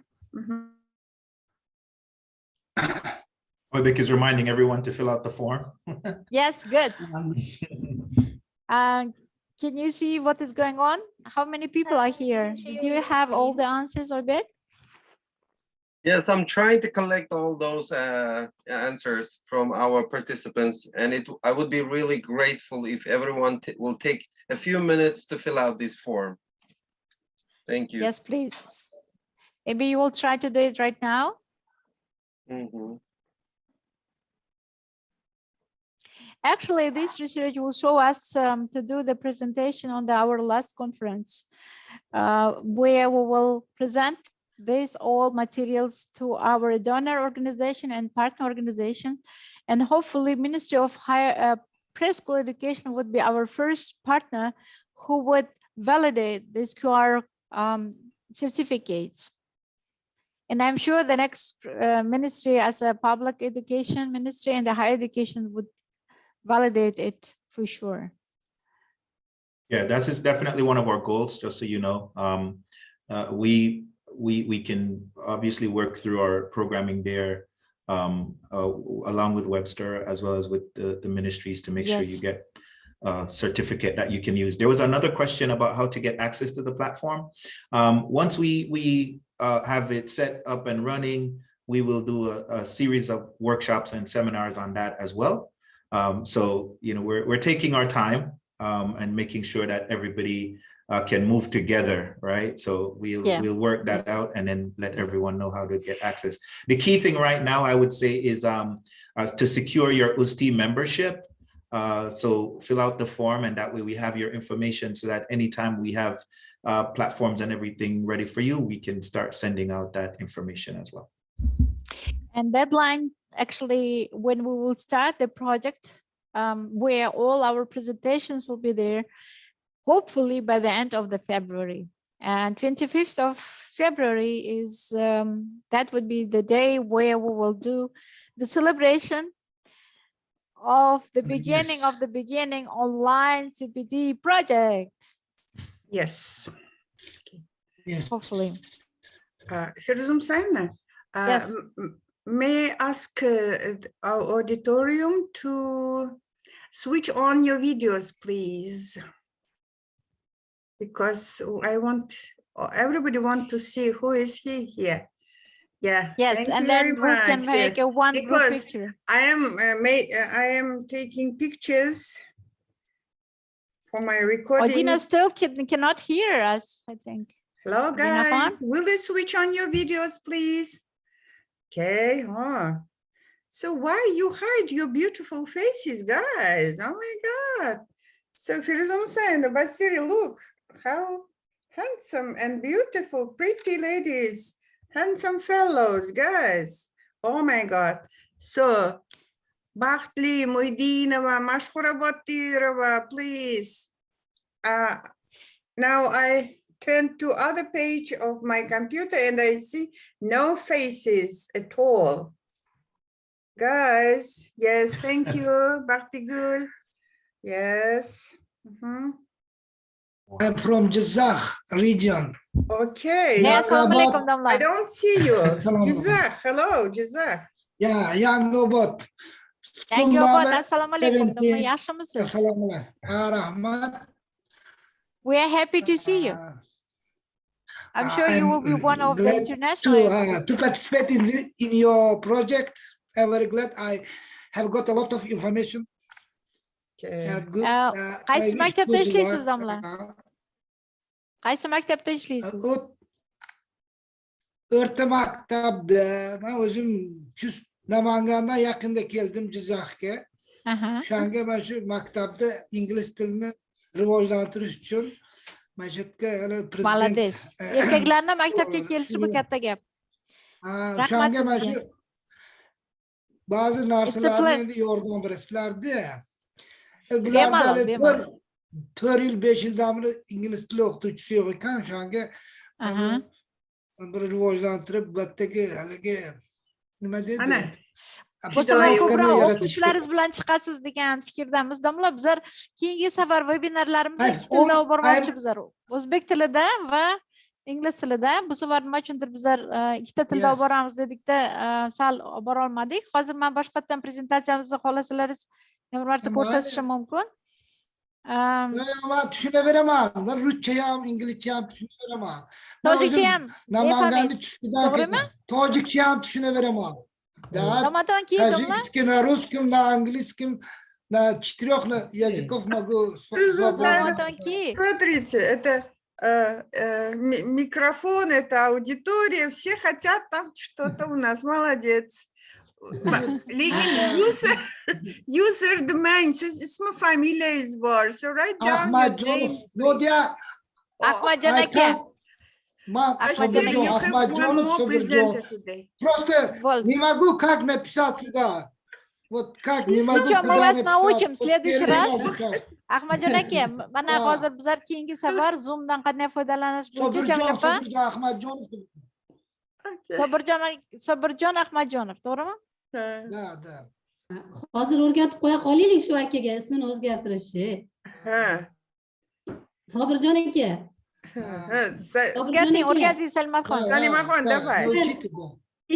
Oibek is reminding everyone to fill out the form. Yes, good. Can you see what is going on? How many people are here? Did you have all the answers, Oibek? Yes, I'm trying to collect all those answers from our participants, and I would be really grateful if everyone will take a few minutes to fill out this form. Thank you. Yes, please. Maybe you will try to do it right now. Mhm. Actually, this research will show us to do the presentation on our last conference, where we will present these all materials to our donor organization and partner organization, and hopefully Ministry of Higher Preschool Education would be our first partner who would validate these QR certificates. And I'm sure the next ministry, as a public education ministry and the higher education, would validate it for sure. Yeah, that is definitely one of our goals, just so you know. We can obviously work through our programming there along with Webster, as well as with the ministries, to make sure you get a certificate that you can use. There was another question about how to get access to the platform. Once we have it set up and running, we will do a series of workshops and seminars on that as well. So, you know, we're taking our time and making sure that everybody can move together, right? So we'll work that out and then let everyone know how to get access. The key thing right now, I would say, is to secure your UzTEA membership. So fill out the form, and that way we have your information, so that anytime we have platforms and everything ready for you, we can start sending out that information as well. And deadline, actually, when we will start the project, where all our presentations will be there, hopefully by the end of the February. And 25th of February is, that would be the day where we will do the celebration of the beginning of the beginning online CPD project. Yes. Yes. Hopefully. Firzum Sain, Yes. may I ask our auditorium to switch on your videos, please? Because I want, everybody want to see who is here. Yeah. Yes, thank and you then very we can much. make Yes. a one group Because picture. I am taking pictures for my recording. Odina still cannot hear us, I think. Hello, Odina guys. Khan? Will you switch on your videos, please? Okay. So why you hide your beautiful faces, guys? Oh my God. So Firzum Sain, Basiri, look how handsome and beautiful, pretty ladies, handsome fellows, guys. Oh my God. So Bahtli, Muidinova, Mashkura Batirova, please. Now I turn to other page of my computer and I see no faces at all. Guys, yes, thank you, Bahtigul. Yes. I'm from Jazakh region. Okay. Yes, assalamu alaikum, I Damla. don't see you. Assalamu alaikum. Jazak, hello, Jazak. Yeah, young robot. Yangi obod, assalamu alaikum. Damla, yaxshimisiz? Assalamu alaikum. Rahmat. We are happy to see you. I'm sure you will be one of the glad international. to participate in your project. I'm very glad. I have got a lot of information. Good. Qaysi I wish maktabda good ishlaysiz, luck. domla? Qaysi maktabda ishlaysiz? O'rta maktabda men o'zim Namangandan yaqinda keldim Jizzaxga. O'shanga mana shu maktabda ingliz tilini rivojlantirish uchun mana shu yerga hali prezident. Молодец. Erkaklarning maktabga kelishi bu katta gap. Rahmat O'shanga mana sizga. shu ba'zi narsalarni endi yordam berasizlar-da. Bularda hali 4 yil 5 yildan beri ingliz tili o'qituvchisi yo'q ekan, o'shanga bir rivojlantirib bulardagi haligi nima deydi? Bo'lsa ko'proq o'qituvchilaringiz bilan chiqasiz degan fikrdamiz. Domla, bizlar keyingi safar vebinarlarimizda ikki tilda olib bormoqchi bizlar. O'zbek tilida va ingliz tilida. Bu safar nima uchundir bizlar ikkita tilda olib boramiz dedikda sal olib bora olmadik. Hozir men boshqatdan prezentatsiyamizni xohlasalaringiz bir marta ko'rsatishim mumkin. Ben tushunaveraman. Ruscha ham, inglizcha ham tushunaveraman. Tojikcha ham, Namanganda to'g'rimi? Tojikcha ham tushunaveraman. Да, таджикский, на русском, на английском, на 4 языков могу. Смотрите, это микрофон, это аудитория, все хотят там что-то у нас. Молодец. User domain, ismi familiyangiz bor. So write down your name. Ahmadjon aka. Просто не могу как написать сюда. Вот как не могу. Сейчас мы вас научим в следующий раз. Ahmadjon aka, mana hozir bizlar keyingi safar Zoomdan qanday foydalanish bo'yicha gapiramiz. Sobirjon Ahmadjonov, to'g'rimi? Da. Hozir o'rgatib qo'ya qolaylik shu akaga ismini o'zgartirishi. Sobirjon aka. O'rgating Salmarxon. Salmarxon, давай.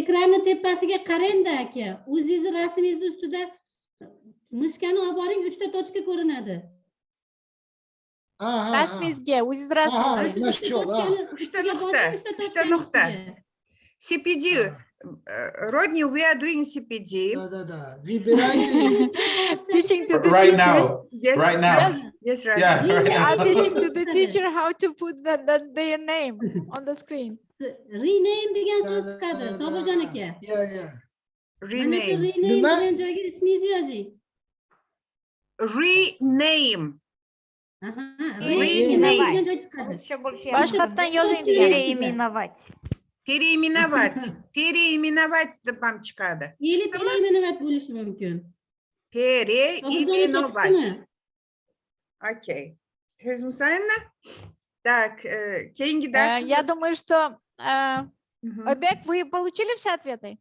Ekranni tepasiga qarang-da aka. O'zingiz rasmingiz ustida mishkani olib boring, 3 ta tochka ko'rinadi. Rasmingizga, o'zingiz rasmingiz. 3 nuqta. CPD. Rodney, we are doing CPD. Да. Teaching to the right teachers. now. Yes, right now. Yes, right. Yeah, now. right I'm now. teaching to the teacher how to put their name on the screen. Rename degan so'z chiqadi, Sobirjon aka. Yeah. Mana shu rename degan joyga ismingizni yozing. Rename. Rename degan joy chiqadi. Boshqatdan yozing degan. Переименовать вам chiqadi. Или переименовать bo'lishi mumkin. Переименовать. Окей. Так, кенги дальше. Я думаю, что Обек, вы получили все ответы?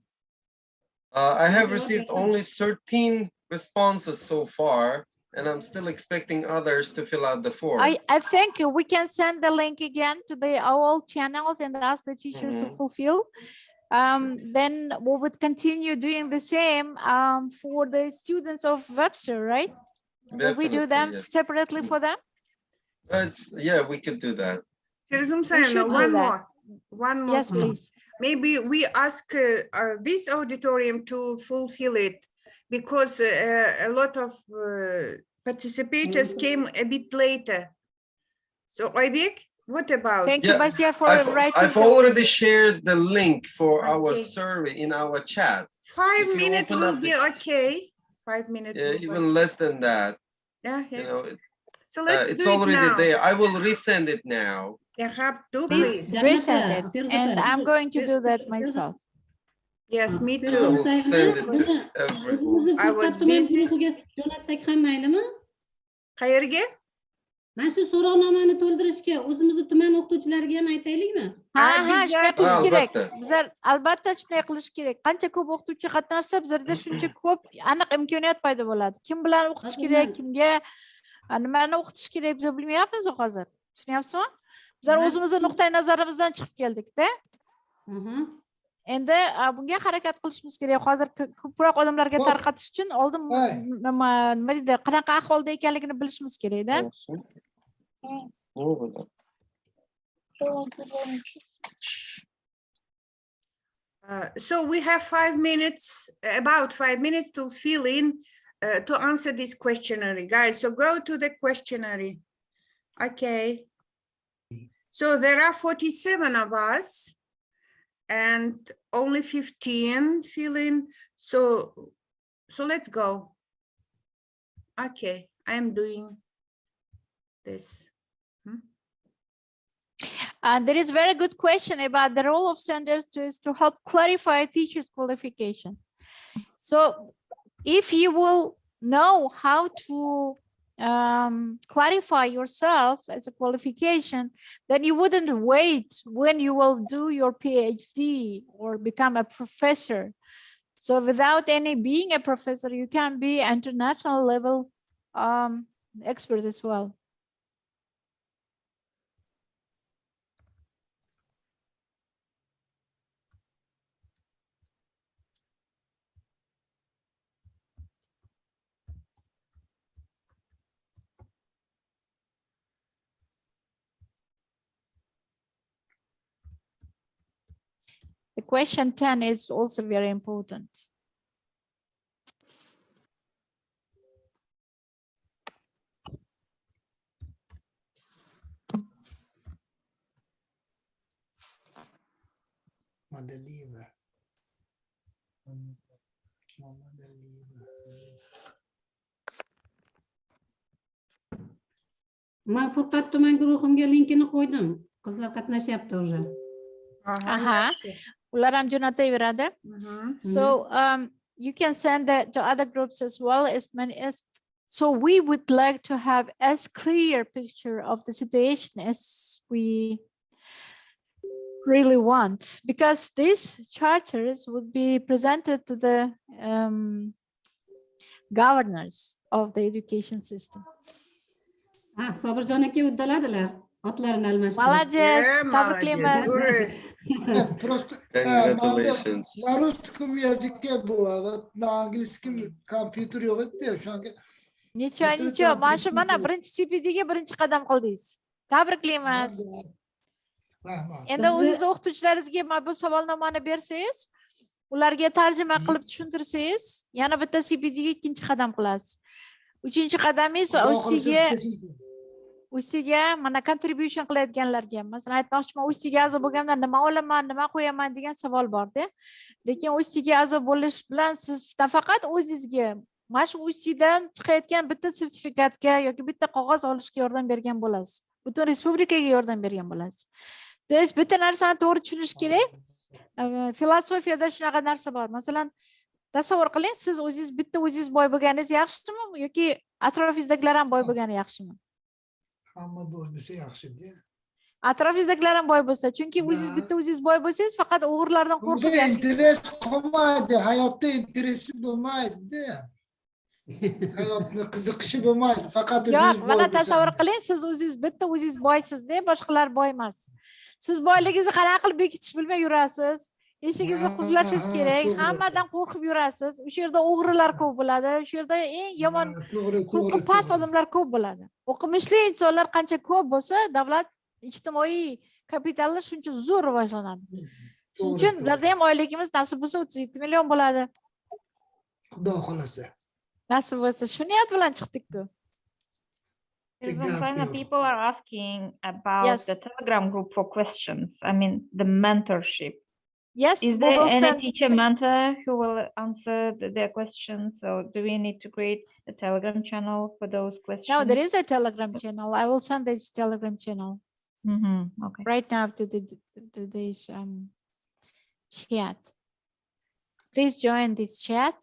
I have received only 13 responses so far, and I'm still expecting others to fill out the form. I think we can send the link again to the all channels and ask the teachers to fulfill. Then we would continue doing the same for the students of Webster, right? Will we do them separately for them? Yeah, we could do that. One more. Yes, please. Maybe we ask this auditorium to fulfill it because a lot of participants came a bit later. So, Aybek, what about? Thank you, Basir, for writing. I've already shared the link for our survey in our chat. 5 minutes will be okay. 5 minutes. Even less than that. Yeah. You know, so let's it's do it already now. there. I will resend it now. Please resend it, and I'm going to do that myself. Yes, me I too. will send it to everyone. I was busy. Jo'natsak ham maylimi? Qayerga? Mana shu so'rovnomani to'ldirishga o'zimizni tuman o'qituvchilariga ham aytaylikmi? Ha, shunday qilish kerak. Albatta. Bizlar albatta shunday qilish kerak. Qancha ko'p o'qituvchi qatnashsa, bizlarda shuncha ko'p aniq imkoniyat paydo bo'ladi. Kim bilan o'qitish kerak, kimga nimani o'qitish kerak biz bilmayapmiz hozir. Tushunyapsizmi? Bizlar o'zimizning nuqtai nazarimizdan chiqib keldik-da. Endi bunga harakat qilishimiz kerak. Hozir ko'proq odamlarga tarqatish uchun oldin nima deydi, qanaqa ahvolda ekanligini bilishimiz kerak-da. So we have 5 minutes, about 5 minutes to fill in, to answer this questionnaire, guys. So go to the questionnaire. Okay. So there are 47 of us and only 15 fill in. So let's go. Okay, I am doing this. And there is very good question about the role of standards to help clarify teachers' qualification. So if you will know how to clarify yourself as a qualification, then you wouldn't wait when you will do your PhD or become a professor. So without being a professor, you can be international level expert as well. The question 10 is also very important. Men Furqat tuman guruhimga linkini qo'ydim. Qizlar qatnashyapti уже. Aha. Ular ham jo'nataveradi. So you can send that to other groups as well as many as. So we would like to have as clear picture of the situation as we really want, because these charters would be presented to the governors of the education system. Sobirjon aka uddaladilar. Otlarini almashtirib. Молодец, tabriklaymiz. Просто Congratulations. на русском языке было, на английском компьютере вот şu anki. Ничего, mana birinchi CPDga birinchi qadam qildingiz. Tabriklaymiz. Endi o'zingiz o'qituvchilaringizga mana bu savolnomani bersangiz, ularga tarjima qilib tushuntirsangiz, yana bitta CPDga ikkinchi qadam qilasiz. Uchinchi qadamingiz UzTEAga mana contribution qilayotganlarga, masalan aytmoqchiman, UzTEAga a'zo bo'lganda nima olaman, nima qo'yaman degan savol bor-da. Lekin UzTEAga a'zo bo'lish bilan siz nafaqat o'zingizga, mana shu UzTEAdan chiqayotgan bitta sertifikatga yoki bitta qog'oz olishga yordam bergan bo'lasiz. Butun respublikaga yordam bergan bo'lasiz. Biz bitta narsani to'g'ri tushunish kerak. Filosofiyada shunaqa narsa bor. Masalan, tasavvur qiling, siz o'zingiz bitta o'zingiz boy bo'lganingiz yaxshimi yoki atrofingizdagilar ham boy bo'lgani yaxshimi? Hamma boy bo'lsa yaxshi-da. Atrofingizdagilar ham boy bo'lsa, chunki o'zingiz bitta o'zingiz boy bo'lsangiz, faqat o'g'irlardan qo'rqib yashaysiz. Interes qolmaydi, hayotda interesi bo'lmaydi. Hayotni qiziqishi bo'lmaydi, faqat o'zingiz boy. Yo'q, mana tasavvur qiling, siz o'zingiz bitta o'zingiz boysiz-da, boshqalar boy emas. Siz boyligingizni qanaqa qilib bekitish bilmay yurasiz. Eshigingizni qulflashingiz kerak, hammadan qo'rqib yurasiz. O'sha yerda o'g'rilar ko'p bo'ladi, o'sha yerda eng yomon xulqi past odamlar ko'p bo'ladi. O'qimishli insonlar qancha ko'p bo'lsa, davlat ijtimoiy kapitallar shuncha zo'r rivojlanadi. Shuning uchun ularda ham oyligimiz nasib bo'lsa 37 million bo'ladi. Xudo xolasa. Nasib bo'lsa, shu niyat bilan chiqdik-ku. People are asking about the Telegram group for questions. I mean, the mentorship. Yes. Is there any teacher mentor who will answer their questions? So do we need to create a Telegram channel for those questions? No, there is a Telegram channel. I will send this Telegram channel Okay. right now to this chat. Please join this chat.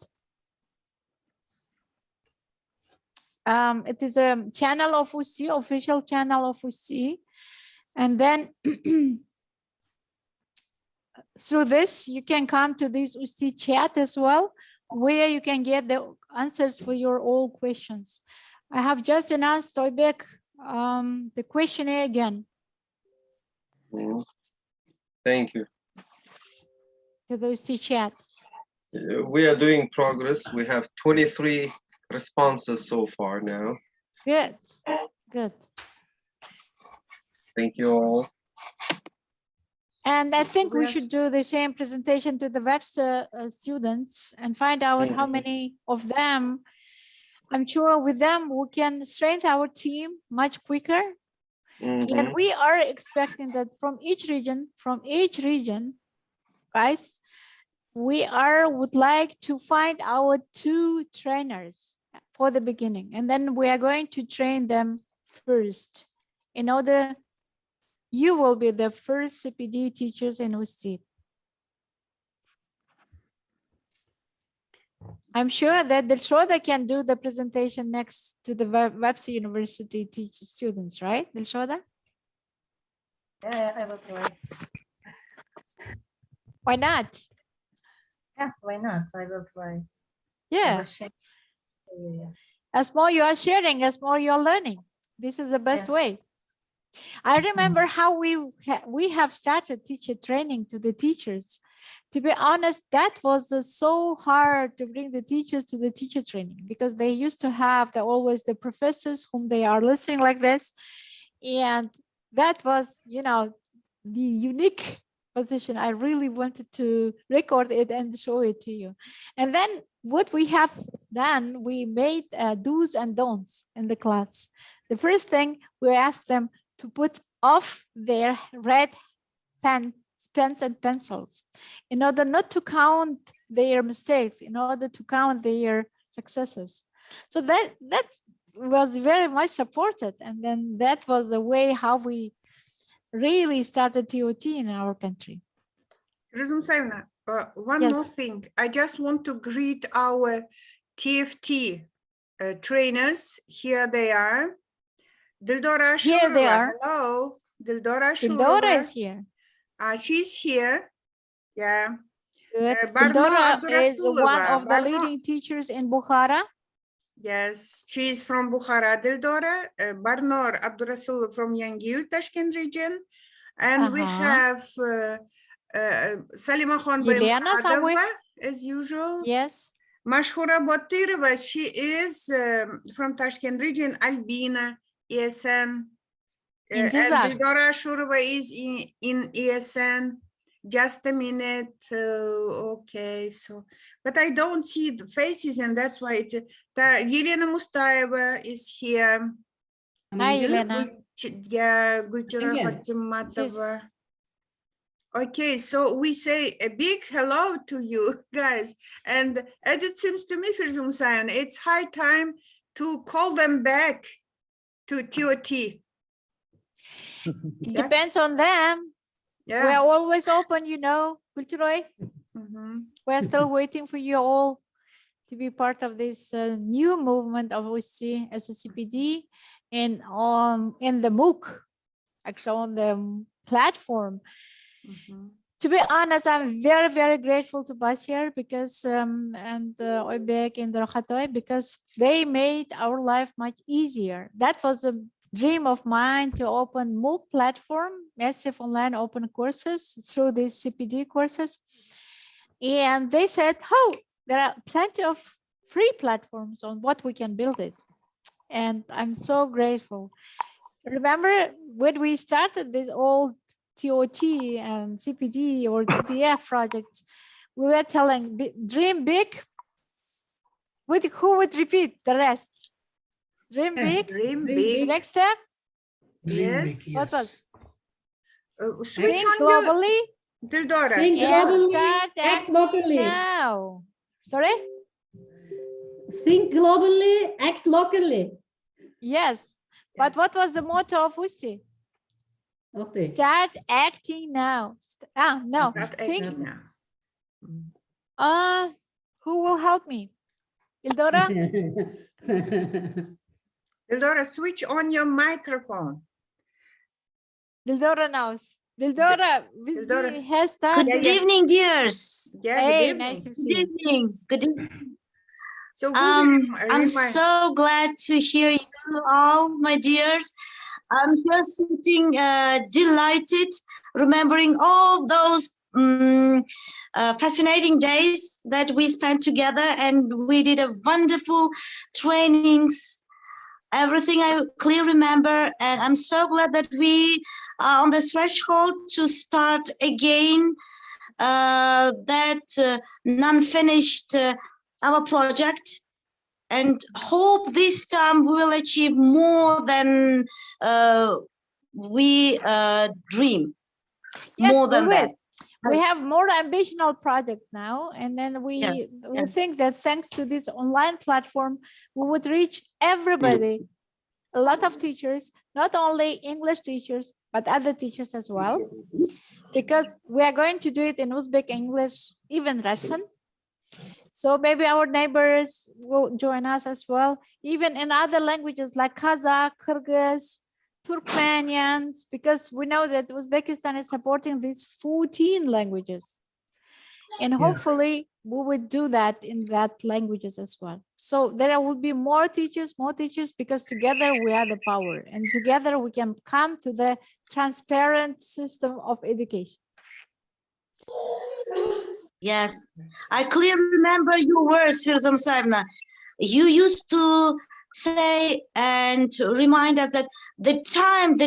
It is a channel of UzTEA, official channel of UzTEA, and then through this you can come to this UzTEA chat as well, where you can get the answers for your all questions. I have just announced Toybek the questionnaire again. Thank you. To the UzTEA chat. We are doing progress. We have 23 responses so far now. Good, good. Thank you all. And I think we We are- should do the same presentation to the Webster students and find out how many of them. I'm sure with them we can strengthen our team much quicker. And we are expecting that from each region, guys, would like to find our 2 trainers for the beginning, and then we are going to train them first in order you will be the first CPD teachers in UzTEA. I'm sure that Dilshoda can do the presentation next to the Webster University students, right, Dilshoda? Yeah, I will try. Why not? Yes, why not? I will try. Yeah. Yeah. As more you are sharing, as more you are learning. This is the best way. I remember how we have started teacher training to the teachers. To be honest, that was so hard to bring the teachers to the teacher training, because they used to have always the professors whom they are listening like this. And that was, you know, the unique position. I really wanted to record it and show it to you. And then what we have done, we made do's and don'ts in the class. The first thing, we asked them to put off their red pens and pencils in order not to count their mistakes, in order to count their successes. So that was very much supported. And then that was the way how we really started TOT in our country. Razumsaevna, one more thing. I just want to greet our TFT trainers. Here they are. Dildora Shurova. Here they are. Hello. Dildora Shurova. Dildora is here. She's here. Yeah. Good. Dildora is one of the leading teachers in Bukhara. Yes, she's from Bukhara, Dildora. Barnor Abdurasulov from Yangiu, Tashkent region. And we have Salima Khan Yelena somewhere, as usual. Yes. Mashhura Botirova, she is from Tashkent region. Albina, ESN. And Dildora Shurova is in ESN. Just a minute. Okay, so, but I don't see the faces, and that's why Yelena Mustaeva is here. Hi, Yelena. Yeah, Gujara Fajimatova. Okay, so we say a big hello to you guys. And as it seems to me, Firzum, it's high time to call them back to TOT. It depends on them. Yeah. We are always open, you know, Kulturoy. We're still waiting for you all to be part of this new movement of UzTEA as a CPD and in the MOOC, actually on the platform. To be honest, I'm very, very grateful to Basir because and Oybek and Rokhatoy, because they made our life much easier. That was a dream of mine, to open MOOC platform, massive online open courses through these CPD courses. And they said, oh, there are plenty of free platforms on what we can build it. And I'm so grateful. Remember when we started this old TOT and CPD or TDF projects, we were telling, dream big. Who would repeat the rest? Dream big. Dream big. Next step. Yes. What was? Switch Think on globally. Dildora. Think And globally, start act acting locally. now. Sorry? Think globally, act locally. Yes. But what was the motto of UzTEA? Okay. Start acting now. No. Start Think. acting now. Who will help me? Ildora? Dildora, switch on your microphone. Dildora knows. Dildora has started. Good evening, dears. Yeah, Hey, good nice to see Good you. evening. Good evening. So I'm so glad to hear you all, my dears. I'm here sitting delighted, remembering all those fascinating days that we spent together, and we did a wonderful trainings. Everything I clearly remember, and I'm so glad that we on the threshold to start again that non-finished our project, and hope this time we will achieve more than we dream. Yes, more than we will. that. We have more ambitional project now, and then we think that thanks to this online platform, we would reach everybody, a lot of teachers, not only English teachers, but other teachers as well, because we are going to do it in Uzbek, English, even Russian. So maybe our neighbors will join us as well, even in other languages like Kazakh, Kyrgyz, Turkmenians, because we know that Uzbekistan is supporting these 14 languages. And hopefully we would do that in that languages as well. So there will be more teachers, because together we are the power, and together we can come to the transparent system of education. Yes, I clearly remember your words, Firzam Saibna. You used to say and remind us that the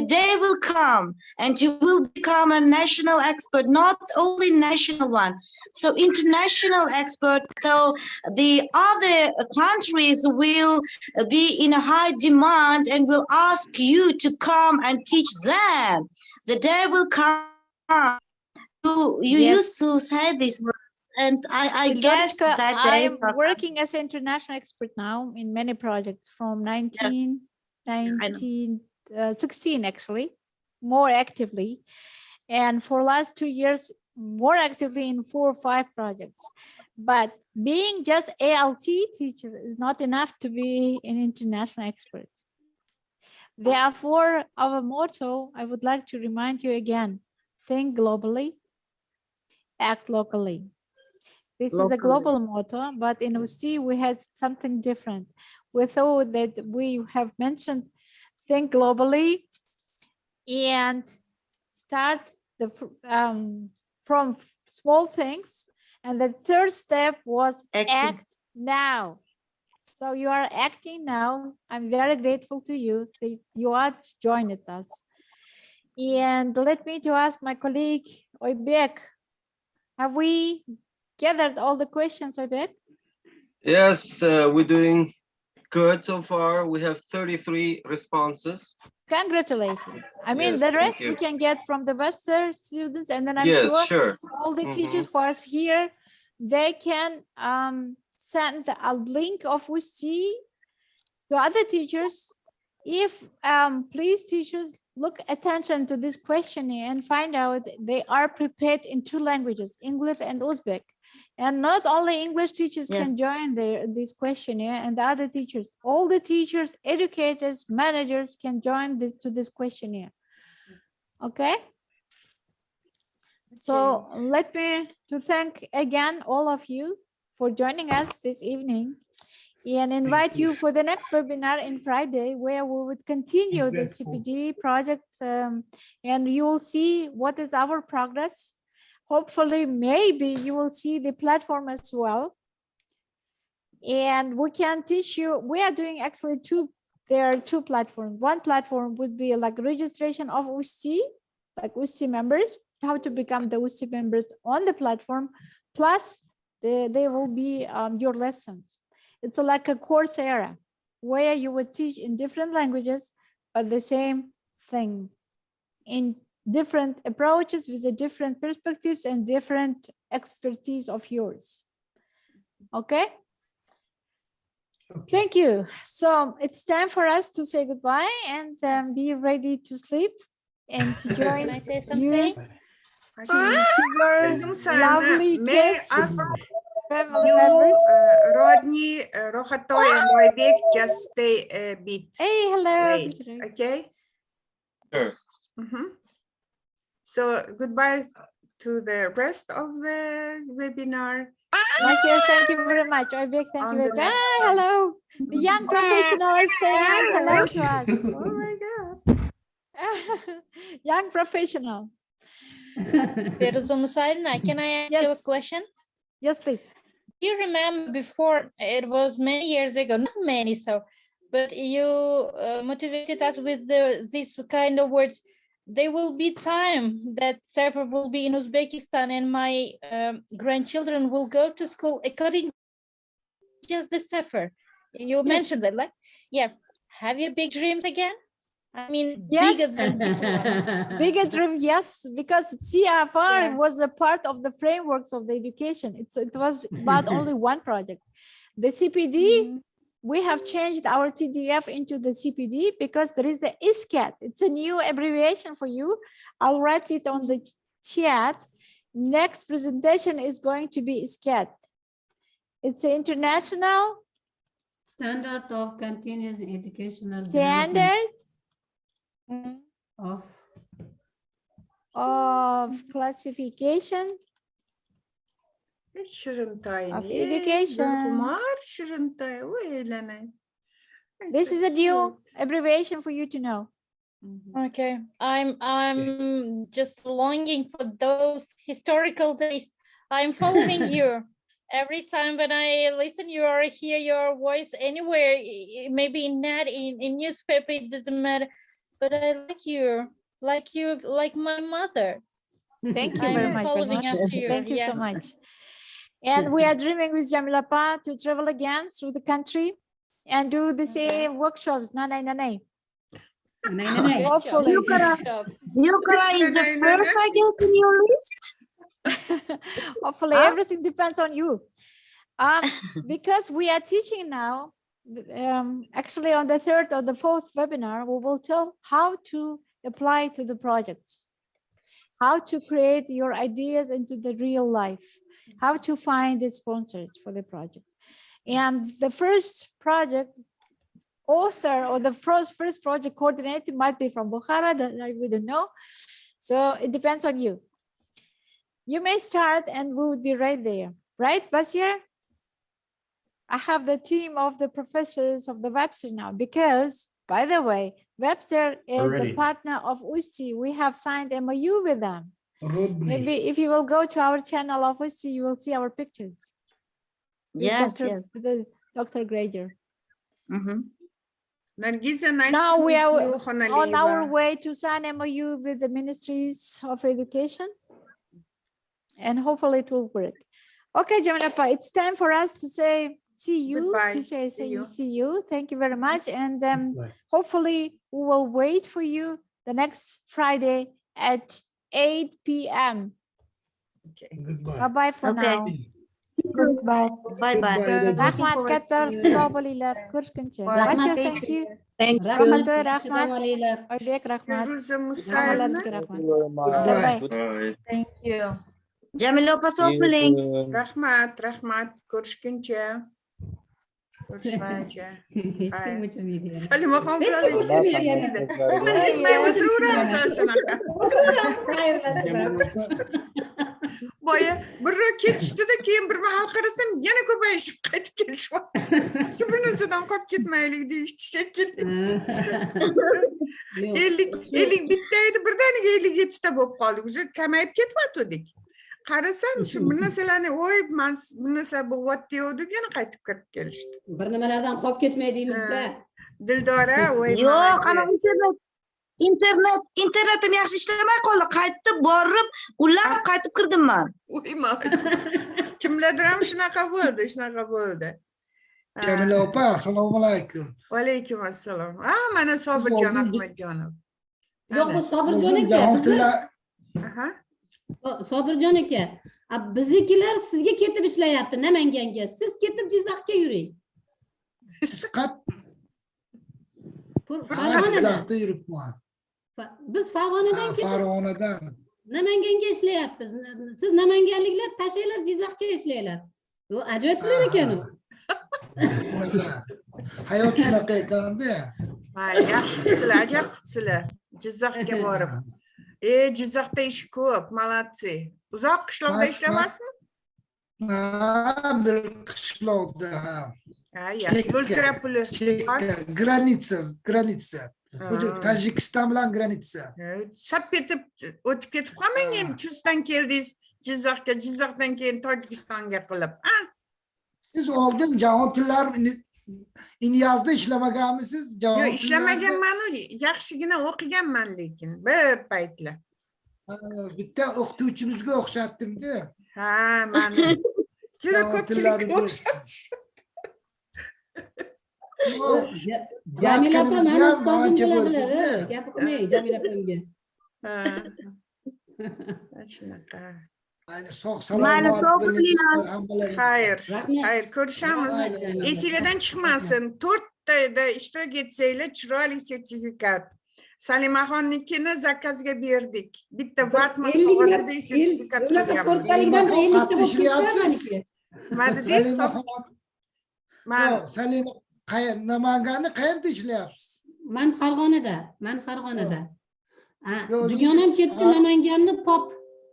day will come and you will become a national expert, not only national one, so international expert. So the other countries will be in a high demand and will ask you to come and teach them. The day will come. You used to say this, and I guess that I am working as an international expert now in many projects from 16 actually, more actively, and for last 2 years more actively in 4 or 5 projects. But being just ALT teacher is not enough to be an international expert. Therefore, our motto, I would like to remind you again: think globally, act locally. This is a global motto, but in UzTEA we had something different. We thought that we have mentioned think globally and start from small things. And the third step was act now. So you are acting now. I'm very grateful to you that you are joined us. And let me to ask my colleague Oybek, have we gathered all the questions, Oybek? Yes, we're doing good so far. We have 33 responses. Congratulations. I mean, the rest we can get from the Webster students, and then I'm sure all the teachers who are here, they can send a link of UzTEA to other teachers. If please teachers look attention to this questionnaire and find out they are prepared in 2 languages, English and Uzbek. And not only English teachers can join this questionnaire, and the other teachers, all the teachers, educators, managers can join this questionnaire. Okay? So let me to thank again all of you for joining us this evening, and invite you for the next webinar in Friday, where we would continue the CPG project, and you will see what is our progress. Hopefully, maybe you will see the platform as well. And we can teach you, we are doing actually there are 2 platforms. One platform would be like registration of UzTEA, like UzTEA members, how to become the UzTEA members on the platform, plus they will be your lessons. It's like a course area where you would teach in different languages, but the same thing in different approaches with the different perspectives and different expertise of yours. Okay? Thank you. So it's time for us to say goodbye and be ready to sleep and to join you to your lovely kids. You, Rodney, Rohatoy, and Oybek, just stay a bit. Hey, hello. Late, okay? Sure. So goodbye to the rest of the webinar. Marcia, thank you very much. Oybek, thank you very much. Hi, hello. The young professional is saying hello to us. Oh my God. Young professional. Can I ask you a question? Yes, please. Do you remember before, it was many years ago, not many, so, but you motivated us with these kind of words, there will be time that server will be in Uzbekistan and my grandchildren will go to school according just the server. You mentioned that, like, yeah. Have you big dreams again? I mean, Yes. bigger than this one. Bigger dream, yes, because CFR was a part of the frameworks of the education. It was about only one project. The CPD, we have changed our TDF into the CPD because there is the ISCAT. It's a new abbreviation for you. I'll write it on the chat. Next presentation is going to be ISCAT. It's an international Standard of continuous educational standard of classification Şırıntay. of education. Kumar Şırıntay. This is a new abbreviation for you to know. Okay, I'm just longing for those historical days. I'm following you. Every time when I listen, you or hear your voice anywhere, maybe in net, in newspaper, it doesn't matter. But I like you, like my mother. Thank you very much. Following Banosh. after you. Thank you yeah. so much. And we are dreaming with Jamilapa to travel again through the country and do the same workshops. Nanay. Hopefully. Yukara is the first, I guess, in your list. Hopefully, everything depends on you. Because we are teaching now, actually on the third or the fourth webinar, we will tell how to apply to the projects, how to create your ideas into the real life, how to find the sponsors for the project. And the first project author or the first project coordinator might be from Bukhara, that we don't know. So it depends on you. You may start and we would be right there. Right, Basir? I have the team of the professors of the Webster now because, by the way, Webster is the partner of UzTEA. We have signed MOU with them. Maybe if you will go to our channel of UzTEA, you will see our pictures. Yes, Dr. Grader. Nargisa, nice now to we meet are you, on our way to sign MOU with the ministries of education. And hopefully it will work. Okay, Jamilapa, it's time for us to say see you. Goodbye. To say See you. see you. Thank you very much. And hopefully we will wait for you the next Friday at 8 p.m. Okay. Goodbye. Bye-bye for now. Goodbye. Bye-bye. Rahmat katar sabalilar kurşkuncha. Basir, thank you. Thank you. Rahmat. Oybek rahmat. Ruza Hamalarizga rahmat. Goodbye. Bye. Thank you. Jamila Pasopling. Rahmat. Ko'rishguncha. Ko'rishguncha. Salima xon bilan ketmaydi. Ketmay o'tiraveramiz shunaqa. Boya birra ketishdi-da, keyin bir mahal qarasam yana ko'payishib qaytib kelishyapti. Shu bunisidan qolib ketmaylik deyishdi shekilli. 50 bitta edi, birdaniga 57 ta bo'lib qoldik. Уже kamayib ketyapti. Qarasam shu bir narsalarni voy men bu narsa bo'lyapti deb yana qaytib kirib kelishdi. Bir nimalardan qolib ketmaydingizda. Dildora voy. Yo'q, ana internetim yaxshi ishlamay qoldi. Qaytib borib, ulab qaytib kirdim men. Voy mavjud. Kimlardir ham shunaqa bo'ldi. Jamila opa, assalomu alaykum. Va alaykum assalom. Mana Sobirjon Ahmadjonov. Yo'q, bu Sobirjon aka. Aha. Sobirjon aka, biznikilar sizga ketib ishlayapti Namanganga. Siz ketib Jizzaxga yuring. Siz qat Farg'onadan. Jizzaxda yuribman. Biz Farg'onadan ketib Farg'onadan. Namanganga ishlayapmiz. Siz namanganliklar tashlaylar Jizzaxga ishlanglar. Bu ajoyiblar ekan u. Hayot shunaqa ekanda. Yaxshi qilibsizlar, ajab qilibsizlar. Jizzaxga borib. Jizzaxda ish ko'p, молодцы. Uzoq qishloqda ishlamasmi? Bir qishloqda. Yaxshi. Yo'lkira puli. Granitsa. Bu Tojikiston bilan granitsa. Shap etib o'tib ketib qolmang, Chustdan keldingiz Jizzaxga, Jizzaxdan keyin Tojikistonga qilib. Siz oldin jahon tillari İnyazda ishlamaganmisiz? Yo, Javob ishlamaganman, yaxshigina o'qiganman lekin bir paytlar. bitta o'qituvchimizga o'xshatdim-da. Ha, mani juda ko'pchilikka o'xshatishadi. Jamila opa Aytganimizga mani ham ustozim ancha bo'ladilar. bo'ldi-da. Gap qilmang Jamila opamga. Ha, shunaqa. Ayni sog' Mayli, salomat sog' bo'linglar, bo'linglar. hammalarga. Xayr, Rahmat. xayr, ko'rishamiz. Rahmat. Esingizdan chiqmasin. 4 ishtirok etsanglar, chiroyli sertifikat. Salimaxonnikini zakazga berdik. Bitta vatman qog'ozida sertifikat qilganmiz. To'rttalikdan bir 50 ta bo'lib ishlayapsiz? Nima dedingiz? Yo'q, Salima Namanganni qayerda ishlayapsiz? Men Farg'onada. Yo, Dugonam o'zingiz- ketdi Namanganni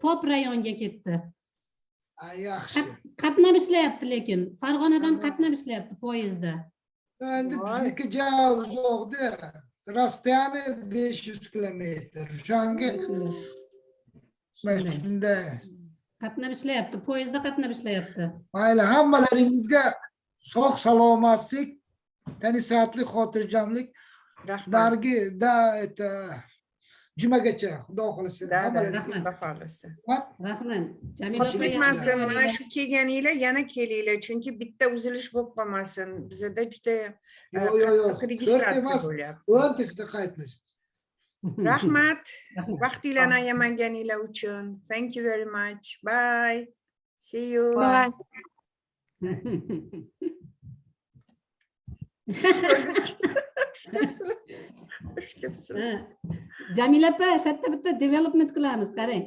pop rayonga ketdi. Yaxshi. Qatnab ishlayapti lekin. Farg'onadan qatnab ishlayapti poyezdda. Endi bizniki javob uzoqda. Rostiyani 500 kilometr. O'shanga shunday. Qatnab ishlayapti, poyezdda qatnab ishlayapti. Mayli, hammalaringizga sog' salomatlik, tani sihatlik, xotirjamlik. Dargi jumagacha xudo xohlasa. Rahmat. Jamila opa Ketmasin, mana shu kelganinglar yana kelinglar, chunki bitta uzilish bo'lib qolmasin. Bizda juda Yo'q. registratsiya bo'lyapti. O'ntasida qaytmiz. Rahmat, vaqtinglarni ayamanganinglar uchun. Thank you very much. Bye. See you. Bye. Jamila opa, shu yerda bitta development qilamiz, qarang.